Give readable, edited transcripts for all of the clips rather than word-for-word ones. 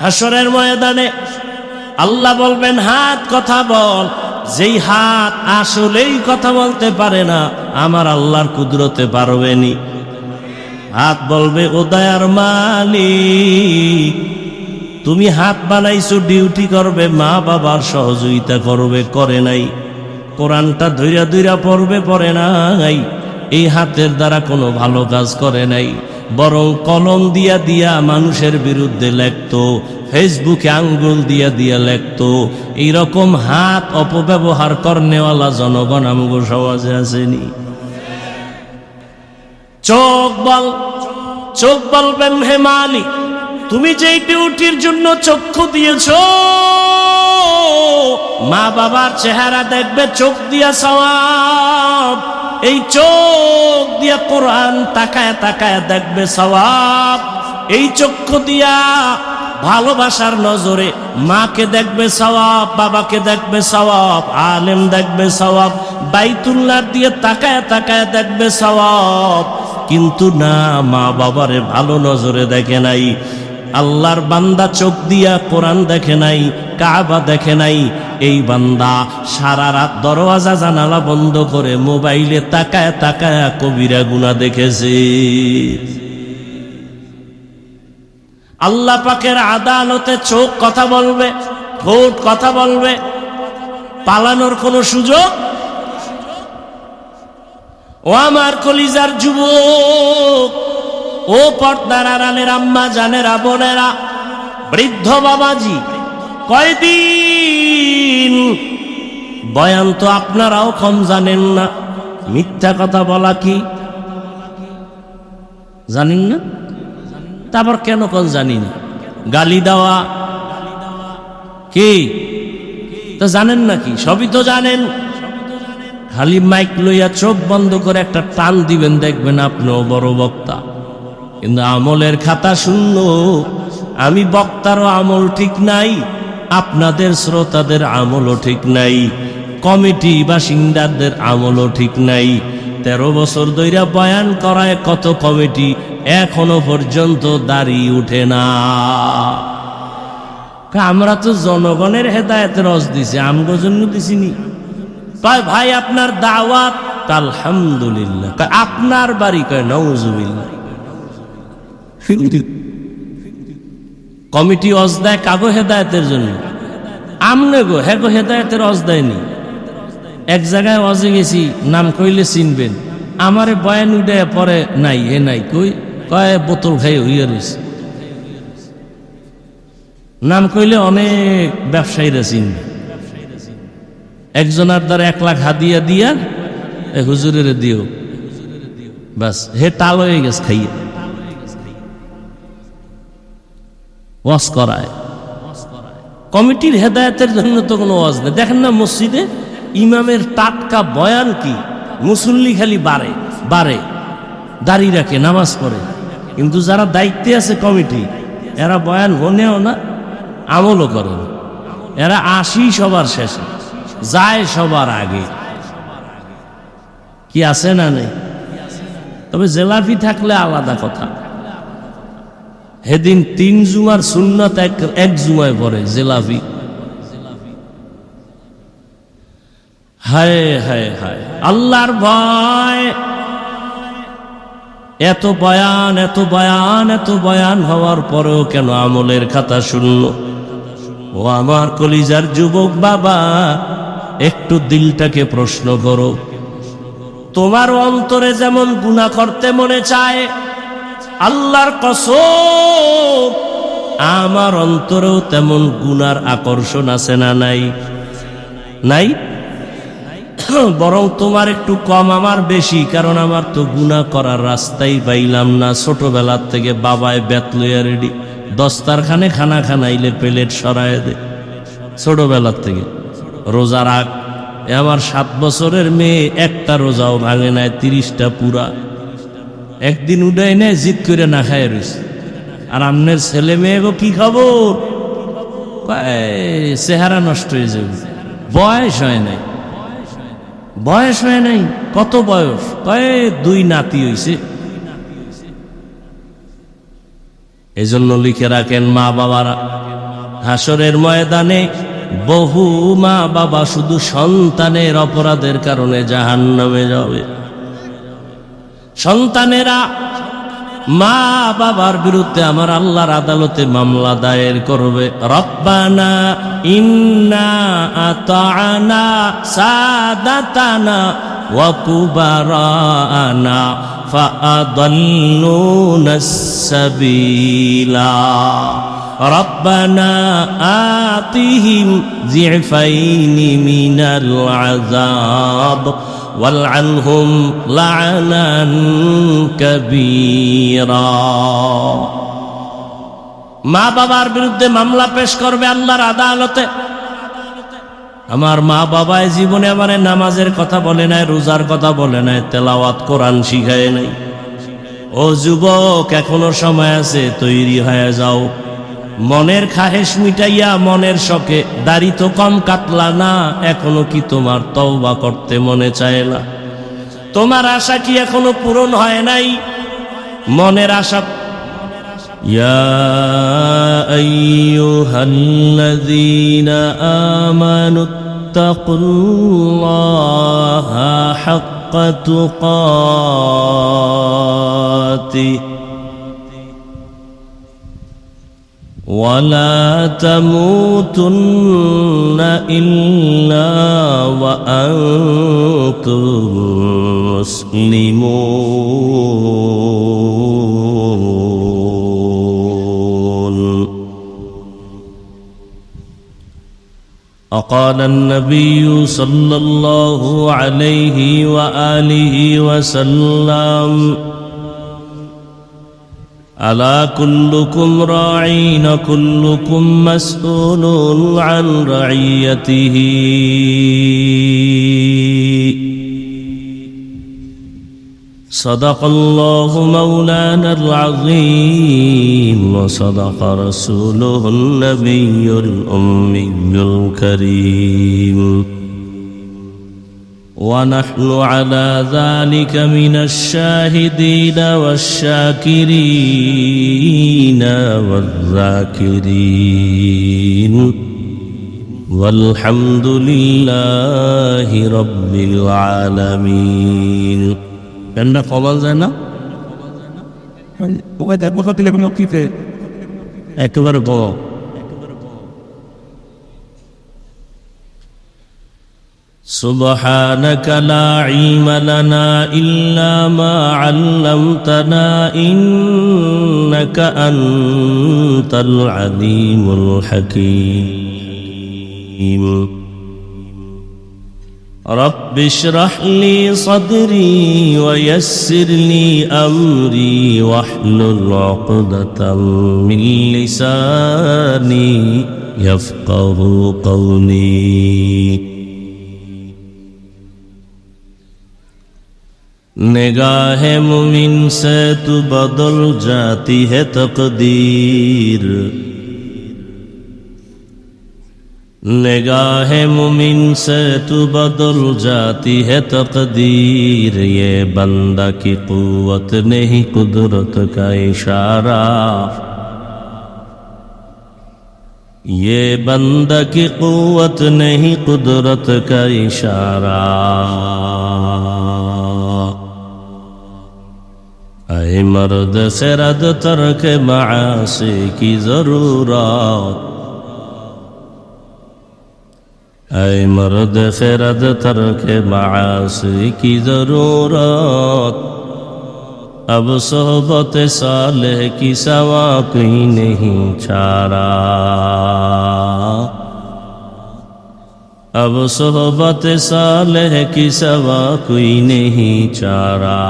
হাসরের ময়দানে আল্লাহ বলবেন, হাত কথা বল। যেই হাত আসলেই কথা বলতে পারে না, আমার আল্লাহর কুদরতে পারবেনি। হাত বলবে, ও দয়ার মালিক, তুমি হাত বানাইছো ডিউটি করবে, মা বাবার সহযোগিতা করবে, করে নাই। কোরআনটা ধৈরা ধৈরা পড়বে, পড়ে নাই। এই হাতের দ্বারা কোনো ভালো কাজ করে নাই, বরং কলম দিয়া দিয়া মানুষের বিরুদ্ধে লেখতো, ফেসবুকে আঙ্গুল দিয়া দিয়া লেখতো। এইরকম হাত অপব্যবহার করনেওয়ালা জনগণ আমগো সমাজে আসেনি। চোখ বলবেন, হে মালিক, তুমি যেই ডিউটির জন্য চক্ষু দিয়েছো, মা বাবার চেহারা দেখবে চোখ দিয়া সওয়াব। এই চোখ দিয়া কোরআন তাকায় তাকায় দেখবে সওয়াব। এই চক্ষু দিয়া ভালোবাসার নজরে মাকে দেখবে সওয়াব, বাবাকে দেখবে সওয়াব, আলেম দেখবে সওয়াব, বাইতুল্লাহ দিয়ে তাকায় তাকায় দেখবে সওয়াব। কিন্তু না, মা বাবারে ভালো নজরে দেখে নাই। আল্লাহর বান্দা চোখ দিয়া কোরআন দেখে নাই, কাবা দেখে নাই। এই বান্দা সারা রাত দরওয়াজা জানালা বন্ধ করে মোবাইলে তাকায় তাকায় কবিরা গুনাহ দেখেছে। আল্লাহ পাকের আদালতে চোখ কথা বলবে, ঠোঁট কথা বলবে, পালানোর কোনো সুযোগ? ও আমার কলিজার যুবক, ও পর্দার আড়ালের আম্মা জানেরা, বোনেরা, বৃদ্ধ বাবাজি, কয়দিন বয়ান তো আপনারাও কম জানেন না। মিথ্যা কথা বলা কি জানেন না? তারপর কেন কোন জানি না? গালি দেওয়া কি তো জানেন নাকি? সবই তো জানেন। খালি মাইক লইয়া চোখ বন্ধ করে একটা টান দিবেন, দেখবেন আপনিও বড় বক্তা, কিন্তু আমলের খাতা শূন্য। আমি বক্তারও আমল ঠিক নাই, আপনাদের শ্রোতাদের আমলও ঠিক নাই, কমিটি বাসিন্দাদের আমলও ঠিক নাই। 13 বছর ধইরা বয়ান করায় কত কমিটি, এখনো পর্যন্ত দাড়ি উঠে না। আমরা তো জনগণের হেদায়েতের রস দিছি, আমগো জন্য দিছিনি। ভাই আপনার দাওয়াত, আলহামদুলিল্লাহ। আপনার বাড়ি, কয় নাউজুবিল্লাহ। কমিটি অজ দেয় কাগো হেদায়েতের জন্য, আমনে গো হেগো হেদায়েতের অজ দেয়নি। এক জায়গায় অজে গেছি, নাম কইলে চিনবেন, আমারে বয়ান উঠে পরে নাই, এ নাই, কয় বোতল খাই হইয়া রয়েছে। নাম কইলে অনেক ব্যবসায়ীরা চিনবে। একজনের দ্বারা 1 লাখ হাদিয়া দিয়া হুজুরের দিও, বাস হে টাল হয়ে গেছে খাইয়ে। ওয়াজ করায় কমিটির হেদায়েতের জন্য তো কোনো ওয়াজ নেই। দেখেন না মসজিদে ইমামের টাটকা বয়ান কি, মুসল্লি খালি বারে দাঁড়িয়ে রাখে, নামাজ পড়ে। কিন্তু যারা দায়িত্বে আছে কমিটি, এরা বয়ান হনেও না, আমলও করে না। এরা আসি সবার শেষে, যায় সবার আগে। কি আছে না নেই? তবে জেলাফি থাকলে আলাদা কথা। সেদিন 3 জুমার সুন্নাত এক জুমায় পড়ে জেলাফি। হায় হায় হায়, আল্লাহর ভয়। এত বয়ান এত বয়ান এত বয়ান হওয়ার পরেও কেন আমলের খাতা শূন্য? ও আমার কলিজার যুবক বাবা, একটু দিলটাকে প্রশ্ন করো। তোমার অন্তরে যেমন গুনাহ করতে মনে চায়, আল্লাহর কসম আমার অন্তরেও তেমন গুনার আকর্ষণ আছে না নাই? নাই? বরং তোমার একটু কম, আমার বেশি। কারণ আমার তো গুনাহ করার রাস্তাই পাইলাম না। ছোটবেলার থেকে বাবায় বেত লইয়া রেডি, দস্তারখানে খানা খানাইলে প্লেট সরায় দে। ছোটবেলার থেকে রোজা রাখ। আমার 7 বছরের মেয়ে একটা রোজাও ভাঙে নাই, 30টা পুরা। একদিন উঠাই নেয়, জিদ করে না খায় রয়েছে। আর আমনের ছেলে মেয়ে গো কি খবর? চেহারা নষ্ট হয়ে যাবে, বয়স হয় নাই। বয়স হয় নাই? কত বয়স? 2 নাতি হইছে। এজন্য লিখে রাখেন মা বাবারা, হাসরের ময়দানে বহু মা বাবা শুধু সন্তানের অপরাধের কারণে জাহান্নামে যাবে। সন্তানেরা মা বাবার বিরুদ্ধে আমার আল্লাহর আদালতে মামলা দায়ের করবে, রব্বানা ইন্না আতা'না সাদাতানা ওয়া কুবারানা ফাআদাল্লুনাস সাবিলা রব্বানা আতিহিম যিফাইনি মিনাল আযাব ওয়ালআনহুম লা'নান কাবীরা। মা বাবার বিরুদ্ধে মামলা পেশ করবে আল্লাহর আদালতে। আমার মা বাবায় জীবনে আমারে নামাজের কথা বলে নাই, রোজার কথা বলে নাই, তেলাওয়াত কোরআন শিখায় নাই। ও যুবক, এখনো সময় আছে, তৈরি হয়ে যাও। মনের খাহেশ মিটাইয়া মনের শখে দাড়ি তো কম কাটলা না, এখনো কি তোমার তওবা করতে মনে চায় না? তোমার আশা কি এখনো পূরণ হয় নাই? মনের আশা। ইয়া আইয়ুহাল্লাযীনা আমানুত্তাকুল্লাহা হাক্কা তুকাতিহি ولا تموتن إلا وأنتم مسلمون. وقال النبي صلى الله عليه وآله وسلم ألا كلكم راعين كلكم مسؤول عن رعيته. صدق الله مولانا العظيم وصدق رسوله النبي الأمي الكريم ونحن على ذلك من الشاهدين والشاكرين والذاكرين والحمد لله رب العالمين. كنا قبل زنا وقد أبغى تلقون كيف أكبر بو. سبحانك لا علم لنا إلا ما علمتنا إنك أنت العليم الحكيم. رب اشرح لي صدري ويسر لي أمري واحلل عقدة من لساني يفقه قولي. निगाह मुमिन से तू बदल जाती है तकदीर. निगाह मुमिन से तू बदल जाती है तकदीर. ये बंदा की कुव्वत नहीं कुदरत का इशारा. ये बंदा की कुव्वत नहीं कुदरत का इशारा. ऐ मर्द खिरद तर्क मासी की जरूरत. ऐ मर्द खिरद तर्क मासी की जरूरत. अब सोहबत सालेह की सवा कोई नहीं चारा. अब सोहबत सालेह की सवा कोई नहीं चारा.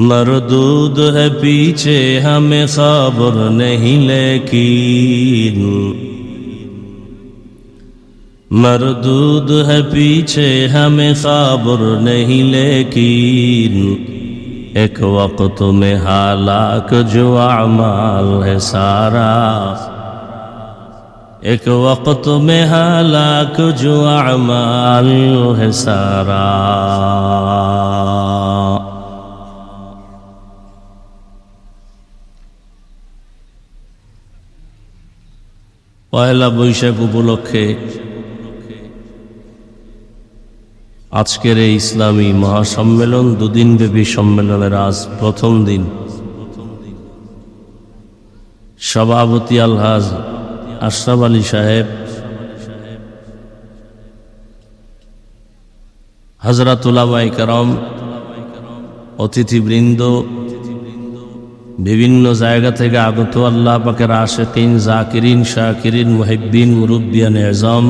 मरदूद है पीछे हमें खबर नहीं लेकिन. मरदूद है पीछे हमें खबर नहीं लेकिन. एक वक्त में हालाक जो अमाल है सारा. एक वक्त में हालाक जो अमाल है सारा. পয়লা বৈশাখ উপলক্ষে আজকের এই ইসলামী মহাসম্মেলন, দুদিনব্যাপী সম্মেলনের আজ প্রথম দিন। সভাপতি আলহাজ আশরাফ আলী সাহেব, হযরত উলামায়ে কেরাম, অতিথিবৃন্দ, বিভিন্ন জায়গা থেকে আগত আল্লাহ পাকের আশিকিন, জাকিরিন, শাকিরিন, মুহিব্বিন, মুরব্বিয়ান এজম,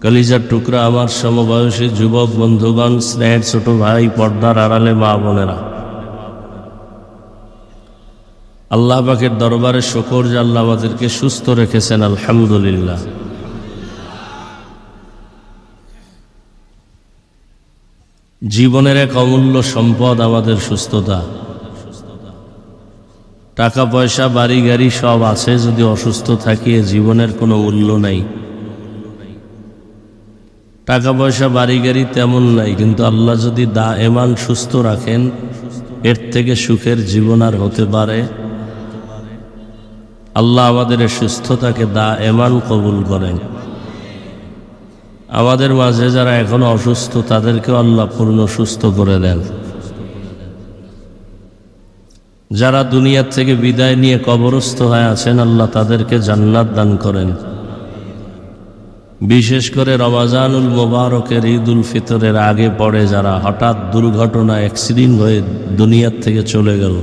কলিজার টুকরা আমার সমবয়সী যুবক বন্ধুগণ, স্নেহের ছোট ভাই, পর্দার আড়ালে মা বোনেরা, আল্লাহ পাকের দরবারে শুকর যে আল্লাহ আমাদেরকে সুস্থ রেখেছেন, আলহামদুলিল্লাহ। জীবনের এক অমূল্য সম্পদ আমাদের সুস্থতা। টাকা পয়সা, বাড়ি গাড়ি সব আছে, যদি অসুস্থ থাকি জীবনের কোনো মূল্য নাই। টাকা পয়সা বাড়ি গাড়ি তেমন নাই, কিন্তু আল্লাহ যদি দায়েমান সুস্থ রাখেন, এর থেকে সুখের জীবন আর হতে পারে? আল্লাহ আমাদের সুস্থতাকে দায়েমান কবুল করেন। আমাদের মাঝে যারা এখনো অসুস্থ তাদেরকেও আল্লাহ পূর্ণ সুস্থ করে দেন। যারা দুনিয়ার থেকে বিদায় নিয়ে কবরস্থ হয়ে আছেন, আল্লাহ তাদেরকে জান্নাত দান করেন। বিশেষ করে রমাজানুল মোবারকের ঈদুল ফিতরের আগে পড়ে যারা হঠাৎ দুর্ঘটনা, অ্যাক্সিডেন্ট হয়ে দুনিয়ার থেকে চলে গেল,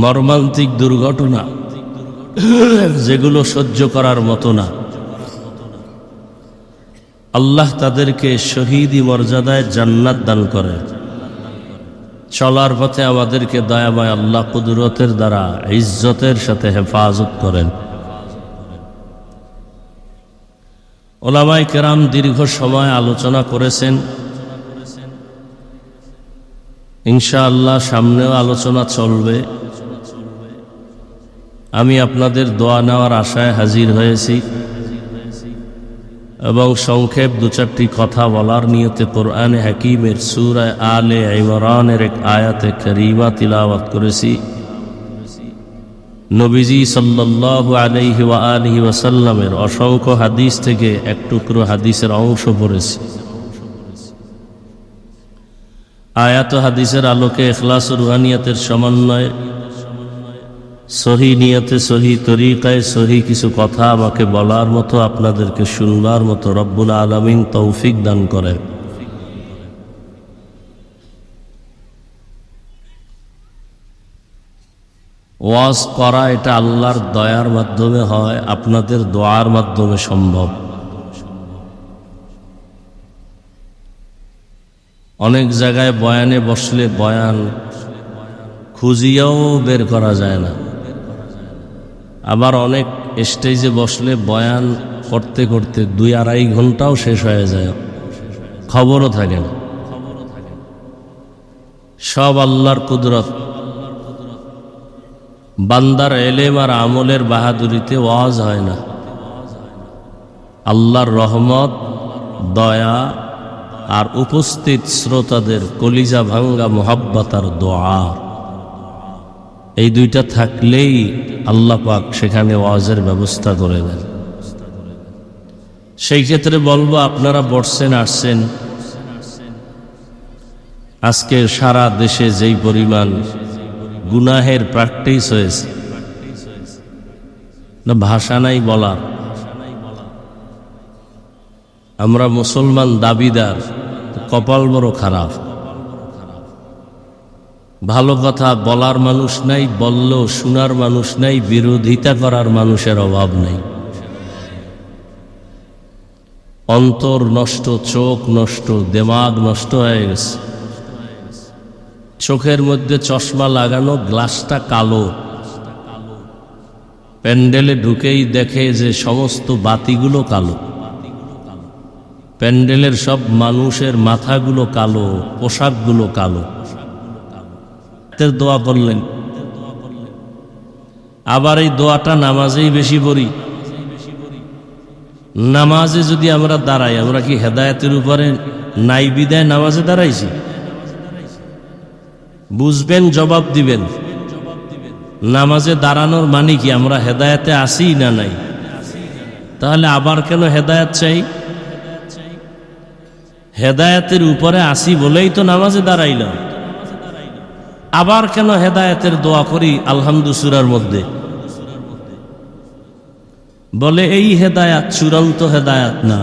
মর্মান্তিক দুর্ঘটনা যেগুলো সহ্য করার মতো না, আল্লাহ তাদেরকে শহীদি মর্যাদায় জান্নাত দান করেন। চলার পথে আমাদেরকে দয়াময় আল্লাহ কুদরতের দ্বারা ইজ্জতের সাথে হেফাজত করেন। উলামায়ে কেরাম দীর্ঘ সময় আলোচনা করেছেন, ইনশাআল্লাহ সামনেও আলোচনা চলবে। আমি আপনাদের দোয়া নেওয়ার আশায় হাজির হয়েছি এবং সংক্ষেপ দু চারটি কথা বলার নিয়তে কোরআনে হাকিমের সূরা আলে ইমরানের এক আয়াতে কারিমা তিলাওয়াত করেছি। নবীজি সাল্লাল্লাহু আলাইহি ওয়া আলিহি ওয়াসাল্লামের অসংখ্য হাদিস থেকে এক টুকরো হাদিসের অংশ পড়েছি। আয়াত ও হাদিসের আলোকে ইখলাস ও রুহানিয়াতের সমন্বয়ে সহি নিয়তে, সহি তরিকায়, সহি কিছু কথা আমাকে বলার মতো, আপনাদেরকে শুনবার মতো রব্বুল আলামিন তৌফিক দান করেন। ওয়াজ করা এটা আল্লাহর দয়ার মাধ্যমে হয়, আপনাদের দোয়ার মাধ্যমে সম্ভব। অনেক জায়গায় বয়ানে বসলে বয়ান খুঁজিয়াও বের করা যায় না, আবার অনেক স্টেজে বসলে বয়ান করতে করতে 2-2.5 ঘন্টাও শেষ হয়ে যায়, খবরও থাকে না। সব আল্লাহর কুদরত। বান্দার এলেম আর আমলের বাহাদুরিতে ওয়াজ হয় না, আল্লাহর রহমত, দয়া আর উপস্থিত শ্রোতাদের কলিজা ভাঙ্গা মোহাব্বত আর দোয়া, এই দুইটা থাকলেই আল্লাহ পাক সেখানে ওয়াজের ব্যবস্থা করে দেন। সেই ক্ষেত্রে বলবো, আপনারা বসছেন, আসছেন, আজকে সারা দেশে যেই পরিমাণ গুনাহের প্র্যাকটিস হয়েছে, না ভাষা নাই বলার। আমরা মুসলমান দাবিদার, কপাল বড় খারাপ। ভালো কথা বলার মানুষ নাই, বললেও শোনার মানুষ নাই, বিরোধিতা করার মানুষের অভাব নাই। অন্তর নষ্ট, চোখ নষ্ট, দেমাগ নষ্ট হয়ে গেছে। চোখের মধ্যে চশমা লাগানো, গ্লাসটা কালো, প্যান্ডেলে ঢুকেই দেখে যে সমস্ত বাতিগুলো কালো, প্যান্ডেলের সব মানুষের মাথাগুলো কালো, পোশাকগুলো কালো। দোয়া করলেন, আবার এই দোয়াটা নামাজেই বেশি পড়ি। নামাজে যদি আমরা দাঁড়াই, আমরা কি হেদায়েতের উপরে নাই বিদায় নামাজে দাঁড়াইছি? বুঝবেন, জবাব দিবেন। নামাজে দাঁড়ানোর মানে কি আমরা হেদায়েতে আসি না নাই? তাহলে আবার কেন হেদায়েত চাই? হেদায়েতের উপরে আসি বলেই তো নামাজে দাঁড়াইলাম। আবার কেন হেদায়েতের দোয়া করি আলহামদু সূরার মধ্যে? বলে এই হেদায়াত চূড়ান্ত হেদায়াত না।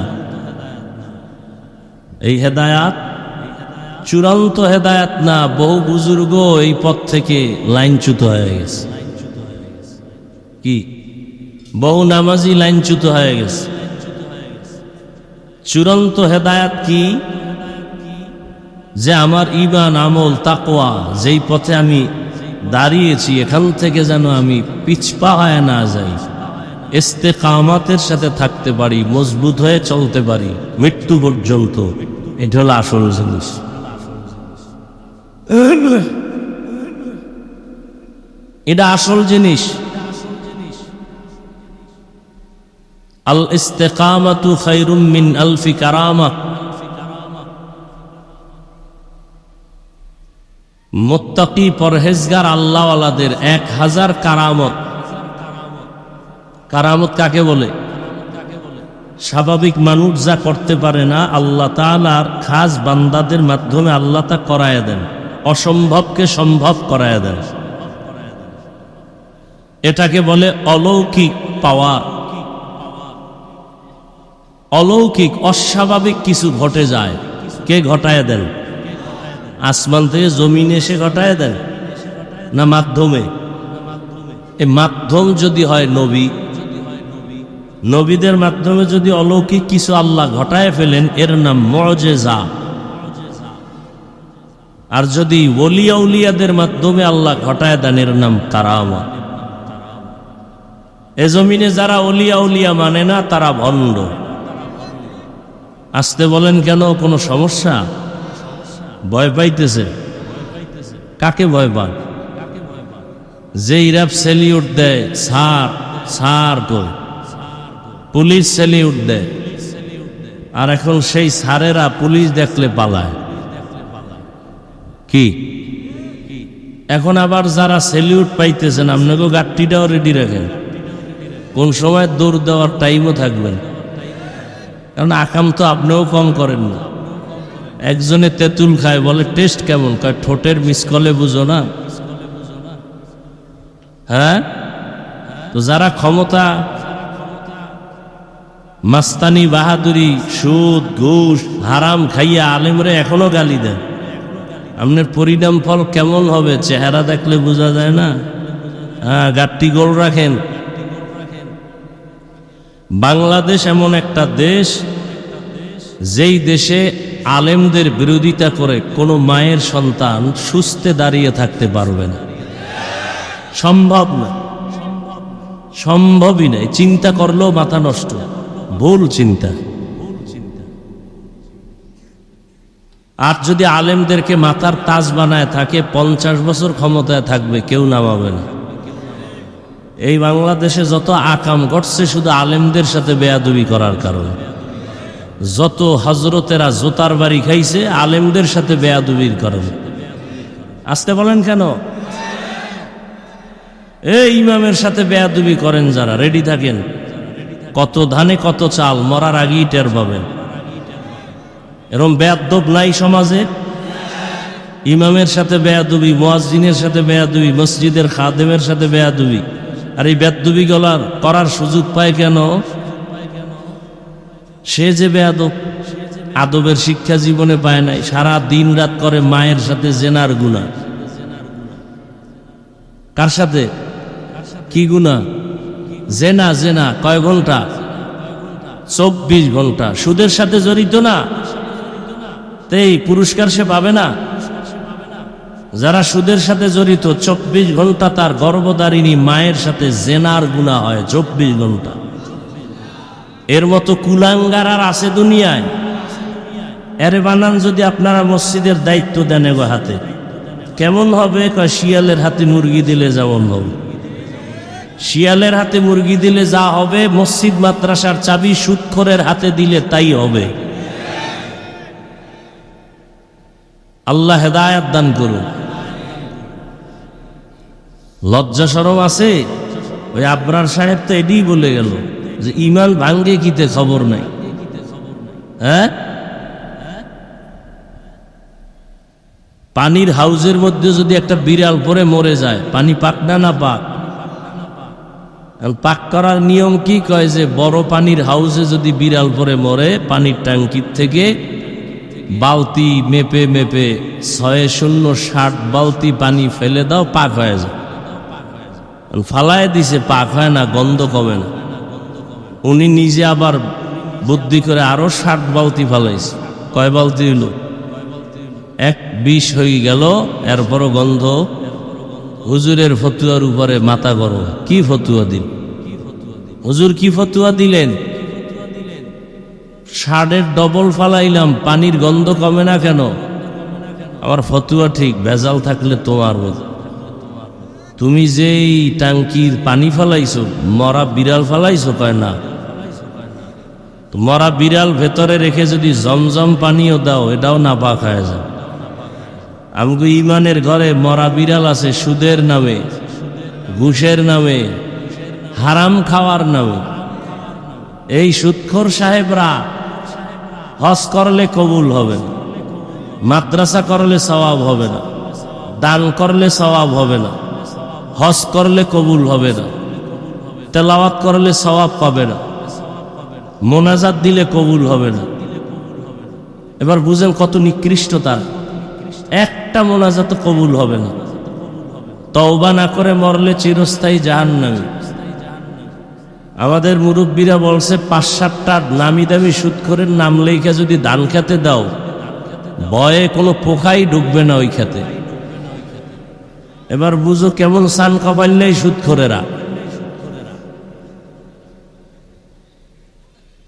এই হেদায়াত চূড়ান্ত হেদায়াত না। বহু বুজুর্গ এই পথ থেকে লাইনচ্যুত হয়ে গেছে। কি বহু নামাজি লাইনচ্যুত হয়ে গেছে। চূড়ান্ত হেদায়াত কি? যে আমার ঈমান, আমল, তাকওয়া যেই পথে আমি দাঁড়িয়েছি এখান থেকে যেন আমি পিছপা হয়ে না যাই, ইস্তেকামাতের সাথে থাকতে পারি, মজবুত হয়ে চলতে পারি মৃত্যু পর্যন্ত। এটা হলো আসল জিনিস। এটা আসল জিনিস। আল ইস্তেকামাতু খায়রুম মিন আলফি কারামা। মুত্তাকি পরহেজগার আল্লাহওয়ালাদের 1000 কারামত। কারামত কাকে বলে? স্বাভাবিক মানুষ যা করতে পারে না, আল্লাহ তাআলার খাস বান্দাদের মাধ্যমে আল্লাহ তা করায় দেন। অসম্ভবকে সম্ভব করায় দেন। এটাকে বলে অলৌকিক পাওয়ার। অলৌকিক অস্বাভাবিক কিছু ঘটে যায়, কে ঘটায় দেন? আসমান থেকে জমিনে এসে ঘটায় দেন না মাধ্যমে? এই মাধ্যম যদি হয় নবী, নবীদের মাধ্যমে যদি অলৌকিক কিছু আল্লাহ ঘটায় ফেলেন এর নাম মুআজিজা। আর যদি ওলিয়া উলিয়াদের মাধ্যমে আল্লাহ ঘটায় দেন এর নাম কারামা। এ জমিনে যারা ওলিয়া উলিয়া মানে না তারা ভণ্ড। আসতে বলেন কেন? কোনো সমস্যা? ভয় পাইতেছে? কাকে ভয় পান? যে ইরাব সেলিউট দেয় স্যার স্যার কই, পুলিশ সেলিউট দেয়, আর এখন সেই স্যারেরা পুলিশ দেখলে পালায়। কি এখন আবার যারা সেলিউট পাইতেছেন আপনাকে গাট্টিটাও রেডি রাখেন, কোন সময় দৌড় দেওয়ার টাইমও থাকবেন। কারণ আকাম তো আপনিও কম করেন না। একজনে তেঁতুল খায়, বলে টেস্ট কেমন? কয় ঠোঁটের মিসকলে বুঝো না। হ্যাঁ, তো যারা ক্ষমতা, মাস্তানি, বাহাদুরি, সুদ, ঘুষ, হারাম খাইয়া আলেমরে এখনো গালি দেন, আপনার পরিণাম ফল কেমন হবে চেহারা দেখলে বোঝা যায় না? হ্যাঁ, গাট্টি গোল রাখেন। বাংলাদেশ এমন একটা দেশ যেই দেশে আলেমদের বিরোধিতা করে কোনো মায়ের সন্তান সুস্থে দাঁড়িয়ে থাকতে পারবে না। সম্ভব না, সম্ভবই নাই। চিন্তা করলেও মাথা নষ্ট, ভুল চিন্তা। আর যদি আলেমদেরকে মাথার তাজ বানায় থাকে 50 বছর ক্ষমতায় থাকবে, কেউ নামাবে না। এই বাংলাদেশে যত আকাম ঘটছে শুধু আলেমদের সাথে বেয়াদবি করার কারণে। যত হজরতেরা জোতার বাড়ি খাইছে আলেমদের সাথে বেয়াদবির কারণে। আসতে বলেন কেন? এই ইমামের সাথে বেয়াদবি করেন যারা, রেডি থাকেন। কত ধানে কত চাল, মরার আগেই টের পাবেন। এরকম বেয়াদব নাই সমাজে? ইমামের সাথে বেয়াদবি, মুয়াজ্জিনের সাথে বেয়াদবি, মসজিদের খাদেমের সাথে বেয়াদবি। আর এই বেয়াদবি করার সুযোগ পায় কেন? সে যে বেয়াদব, আদবের শিক্ষা জীবনে পায় নাই, সারা দিন রাত করে মায়ের সাথে জেনার গুনাহ। কার সাথে? কি গুনাহ? জেনা। জেনা কয় ঘন্টা? 24 ঘন্টা। সুদের সাথে জড়িত না, এই পুরস্কার সে পাবে না। যারা সুদের সাথে জড়িত 24 ঘন্টা তার গর্ভধারিণী মায়ের সাথে জেনার গুনাহ হয় 24 ঘন্টা। এর মতো কুলাঙ্গার আর আছে দুনিয়ায়? এরে বানান যদি আপনারা মসজিদের দায়িত্ব দেন এগো হাতে, কেমন হবে? কয় শিয়ালের হাতে মুরগি দিলে যেমন হবে। শিয়ালের হাতে মুরগি দিলে যা হবে, মসজিদ মাদ্রাসার চাবি সুদখোরের হাতে দিলে তাই হবে। আল্লাহ হেদায়েত দান করুন। লজ্জা শরম আছে? ওই আবরার সাহেব তো এটাই বলে গেল যে ইমান ভাঙ্গে কিতে খবর নাই। হ্যাঁ, পানির হাউজের মধ্যে যদি একটা বিড়াল পরে মরে যায়, পানি পাক না পাক? পাক করার নিয়ম কি কয় যে বড় পানির হাউজে যদি বিড়াল পরে মরে, পানির ট্যাঙ্কির থেকে বালতি মেপে মেপে 6-0-60 বালতি পানি ফেলে দাও, পাক হয়ে যায়। ফালায় দিছে, পাক হয় না, গন্ধ কমে না। উনি নিজে আবার বুদ্ধি করে আরো 60 বালতি ফালাইছে। কয় বালতি হইল? 20 হয়ে গেল, এরপরও গন্ধ। হুজুরের ফতুয়ার উপরে মাথা গরম। কি ফতুয়া দিল হুজুর? কি ফতুয়া দিলেন? 60-এর ডবল ফালাইলাম, পানির গন্ধ কমে না কেন? আমার ফতুয়া ঠিক, ভেজাল থাকলে তোমার বোঝা। তুমি যেই ট্যাঙ্কির পানি ফালাইছো, মরা বিড়াল ফালাইছো? কয় না। তো মরা বিড়াল ভেতরে রেখে যদি জমজম পানিও দাও, এটাও না পাক হয়ে যায়। আমগো ইমানের ঘরে মরা বিড়াল আছে সুদের নামে, ঘুষের নামে, হারাম খাওয়ার নামে। এই সুদখোর সাহেবরা হজ করলে কবুল হবে না, মাদ্রাসা করলে সওয়াব হবে না, দান করলে সওয়াব হবে না, হজ করলে কবুল হবে না, তেলাওয়াত করলে সওয়াব পাবে না, মোনাজাত দিলে কবুল হবে না। এবার বুঝেন কত নিকৃষ্ট তার। একটা মোনাজাত কবুল হবে না। তওবা না করে মরলে চিরস্থায়ী জাহান্নামী। আমাদের মুরব্বীরা বলছে 5-7টা নামি দামি সুদখোরের নাম লেখা যদি ধান খেতে দাও, ভয়ে কোনো পোকাই ঢুকবে না ওই খেতে। এবার বুঝো কেমন সান কপাইলেই সুদখোরেরা।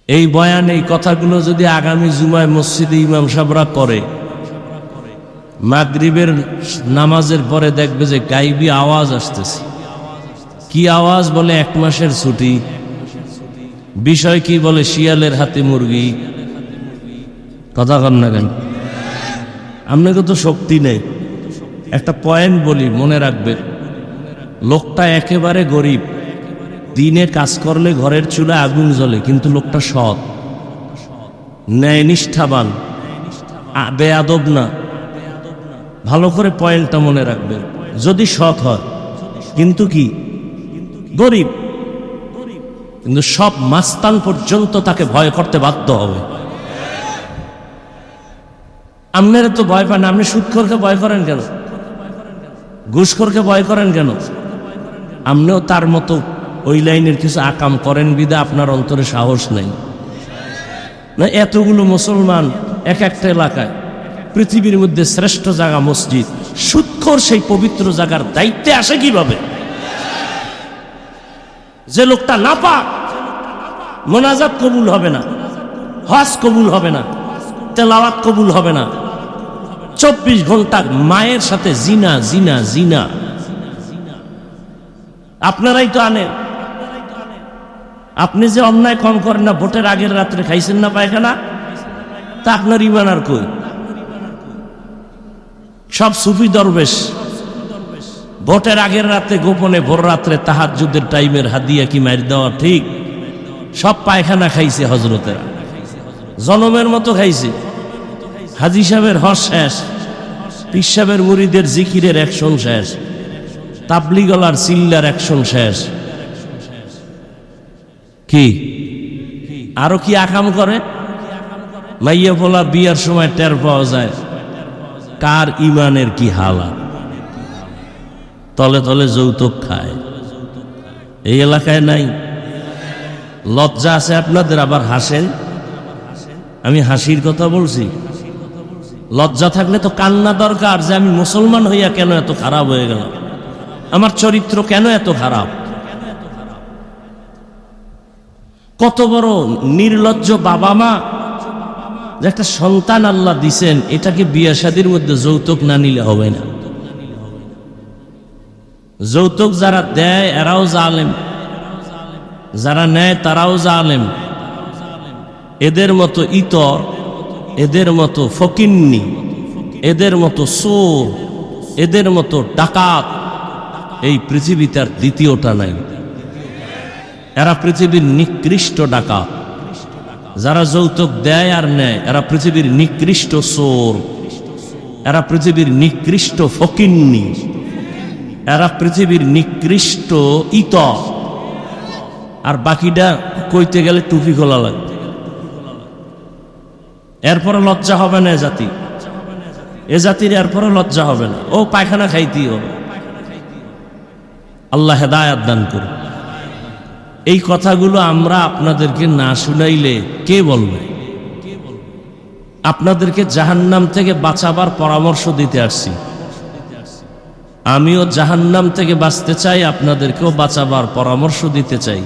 এই বয়ান, এই কথাগুলো যদি আগামী জুমায় মসজিদে ইমাম সাহেবরা করে, মাগরিবের নামাজের পরে দেখবে যে গাইবি আওয়াজ আসতেছে। কি আওয়াজ? বলে 1 মাসের ছুটি। বিষয় কি? বলে শিয়ালের হাতে মুরগি। কথা কন না কেন? আপনাকে তো শক্তি নেই। একটা পয়েন্ট বলি, মনে রাখবে। লোকটা একেবারে গরিব, দিনে কাজ করলে ঘরের চুলা আগুন জ্বলে, কিন্তু লোকটা সৎ, ন্যায়নিষ্ঠাবান, বেয়াদব না। ভালো করে পয়েন্টটা মনে রাখবেন। যদি সৎ হয়, কিন্তু কি গরিব, কিন্তু সব মাস্তান পর্যন্ত তাকে ভয় করতে বাধ্য হবে। আপনারা তো ভয় পান, আপনি সুদখোরকে ভয় করেন কেন? ঘুষখোরকে ভয় করেন কেন? আপনিও তার মতো ওই লাইনের কিছু আকাম করেন বিদা আপনার অন্তরে সাহস নেই না। এতগুলো মুসলমান এক একটা এলাকায়, পৃথিবীর মধ্যে শ্রেষ্ঠ জায়গা মসজিদ, সুদখোর সেই পবিত্র জায়গার দায়িত্বে আসে কিভাবে? যে লোকটা নাপাক, মোনাজাত কবুল হবে না, হজ কবুল হবে না, তেলাওয়াত কবুল হবে না, 24 ঘন্টা মায়ের সাথে জিনা জিনা জিনা। আপনারাই তো আনেন। আপনি যে অন্যায় কম করেন না, ভোটের আগের রাত্রে খাইছেন না পায়খানা, তা আপনার ইমান আর কই? সব সুফি দরবেশ ভোটের আগের রাতে গোপনে ভোর রাত্রে তাহাজ্জুদের টাইমের হাদিয়া কি মার দেওয়া ঠিক? সব পায়খানা খাইছে হজরতেরা, জনমের মতো খাইছে। হাজি সাহেবের হজ শেষ, পীর সাহেবের মুরিদের জিকিরের অ্যাকশন শেষ, তাবলিগলার চিল্লার অ্যাকশন শেষ। কি আরো কি আকাম করে? মাইয়া পোলা বিয়ার সময় টের পাওয়া যায় কার ইমানের কি হালাত। তলে তলে যৌতুক খায়। এই এলাকায় নাই? লজ্জা আছে আপনাদের? আবার হাসেন। আমি হাসির কথা বলছি। লজ্জা থাকলে তো কান্না দরকার, যে আমি মুসলমান হইয়া কেন এত খারাপ হয়ে গেলাম, আমার চরিত্র কেন এত খারাপ। কত বড় নির্লজ্জ বাবা মা, যে একটা সন্তান আল্লাহ দিছেন, এটাকে বিয়া শাদীর মধ্যে যৌতুক না নিলে হবে না। যৌতুক যারা দেয় এরাও জালেম, যারা নেয় তারাও জালেম। এদের মতো ইতর, এদের মতো ফকিন্নি, এদের মতো চোর, এদের মতো ডাকাত, এই পৃথিবীতে আর দ্বিতীয়টা নাই। এরা পৃথিবীর নিকৃষ্ট ডাকাত, যারা যৌতুক দেয় আর নেয় এরা পৃথিবীর নিকৃষ্ট চোর, এরা পৃথিবীর নিকৃষ্ট ফকিন্নি, এরা পৃথিবীর নিকৃষ্ট ইতর। আর বাকিটা কইতে গেলে টুপি খোলা লাগবে। এরপরে লজ্জা হবে না এ জাতির এরপরে লজ্জা হবে না, ও পায়খানা খাইতেই হবে। আল্লাহ হেদায়াত দান করুন। এই কথাগুলো আমরা আপনাদেরকে না শুনাইলে কে বলবে? আপনাদেরকে জাহান্নাম থেকে বাঁচাবার পরামর্শ দিতে আসছি। আমিও জাহান্নাম থেকে বাঁচতে চাই, আপনাদেরকেও বাঁচাবার পরামর্শ দিতে চাই।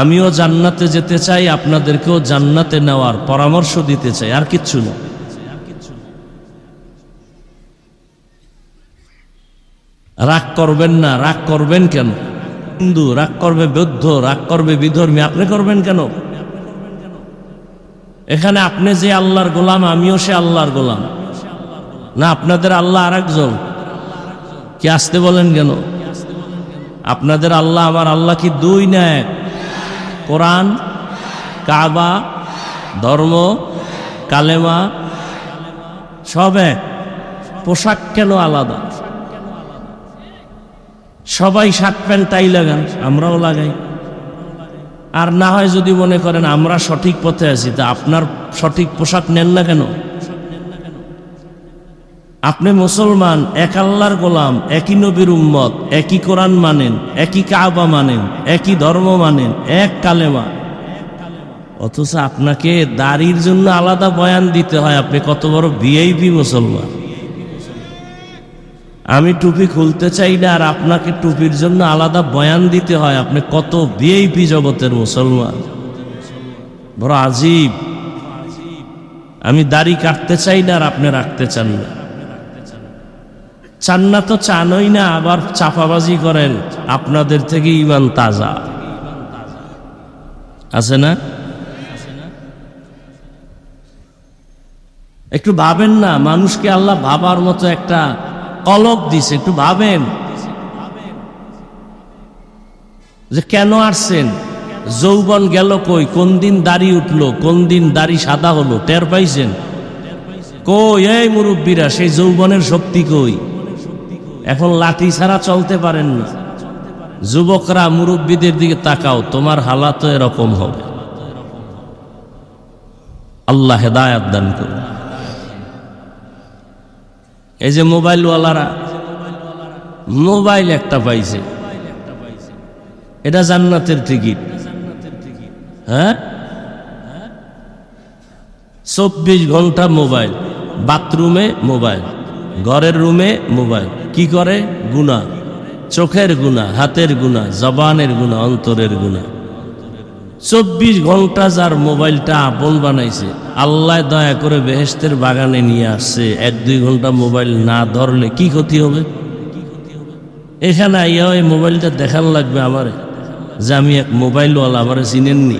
আমিও জান্নাতে যেতে চাই, আপনাদেরকেও জান্নাতে নেওয়ার পরামর্শ দিতে চাই, আর কিচ্ছু না। রাগ করবেন না। রাগ করবেন কেন? হিন্দু রাগ করবে, বৌদ্ধ রাগ করবে, বিধর্মী, আপনি করবেন কেন? এখানে আপনি যে আল্লাহর গোলাম, আমিও সে আল্লাহর গোলাম না? আপনাদের আল্লাহ আর একজন? কি আসতে বলেন কেন? আপনাদের আল্লাহ আমার আল্লাহ কি দুই না এক? কোরআন, কাবা, ধর্ম, কালেমা সব এক। পোশাক কেন আলাদা? সবাই শার্ট প্যান্ট টাই লাগান, আমরাও লাগাই। আর না হয় যদি মনে করেন আমরা সঠিক পথে আছি, তা আপনার সঠিক পোশাক নেন না কেন? আপনি মুসলমান, এক আল্লাহর গোলাম, একই নবীর উম্মত, একই কোরআন মানেন, একই কাবা মানেন, একই ধর্ম মানেন, এক কালেমা, অথচ আপনাকে দাড়ির জন্য আলাদা বয়ান দিতে হয়। আপনি কত বড় ভিআইপি মুসলমান। আমি টুপি খুলতে চাই না, আর আপনাকে টুপির জন্য আলাদা বয়ান দিতে হয়। আপনি কত ভিআইপি জগতের মুসলমান, বড় আজীব। আমি দাড়ি কাটতে চাই না, আর আপনি রাখতে চান না। চান না তো চানই না, আবার চাপাবাজি করেন। আপনাদের থেকে ঈমান তাজা আছে না? একটু ভাবেন না, মানুষকে আল্লাহ ভাবার মতো একটা কলব দিছে। একটু ভাবেন যে কেন আসছেন, যৌবন গেল কই, কোন দিন দাড়ি উঠলো, কোন দিন দাড়ি সাদা হলো, টের পাইছেন কই? এই মুরব্বীরা, সেই যৌবনের শক্তি কই? এখন লাঠি ছাড়া চলতে পারেন না। যুবকরা মুরব্বীদের দিকে তাকাও, তোমার হালাত এরকম হবে। আল্লাহ হেদায়াত দান করুন। এই যে মোবাইলওয়ালারা মোবাইল একটা পাইছে, এটা জান্নাতের টিকিট। হ্যাঁ, 24 ঘন্টা মোবাইল, বাথরুমে মোবাইল, ঘরের রুমে মোবাইল। কি করে? গুনাহ, চোখের গুনাহ, হাতের গুনাহ, জবানের গুনাহ, অন্তরের গুনাহ। 24 ঘন্টা যার মোবাইলটা আপন বানাইছে, আল্লাহ দয়া করে বেহেশতের বাগানে নিয়ে আসছে। 1-2 ঘন্টা মোবাইল না ধরলে কি ক্ষতি হবে? এখানে আইয়া ওই মোবাইলটা দেখান লাগবে আমারে যে আমি এক মোবাইলওয়ালা, আমারে চিনেননি।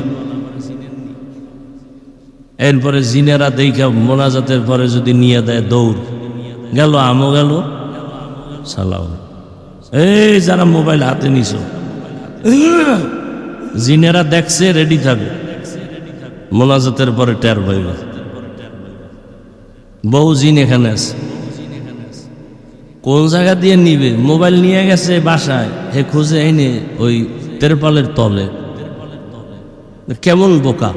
এরপরে জিনেরা দেখা মোনাজাতের পরে যদি নিয়ে দেয় দৌড়, গেল আমও গেল সালাম। এই যারা মোবাইল হাতে নিছ, জিনেরা দেখছে, রেডি থাকবে, মোনাজাতের পরে টের পাইবে। বহু জিন এখানে আছে। কোন জায়গা দিয়ে নিবে? মোবাইল নিয়ে গেছে বাসায়, হে খুঁজে এনে ওই তেরপালের তলে। কেমন বোকা!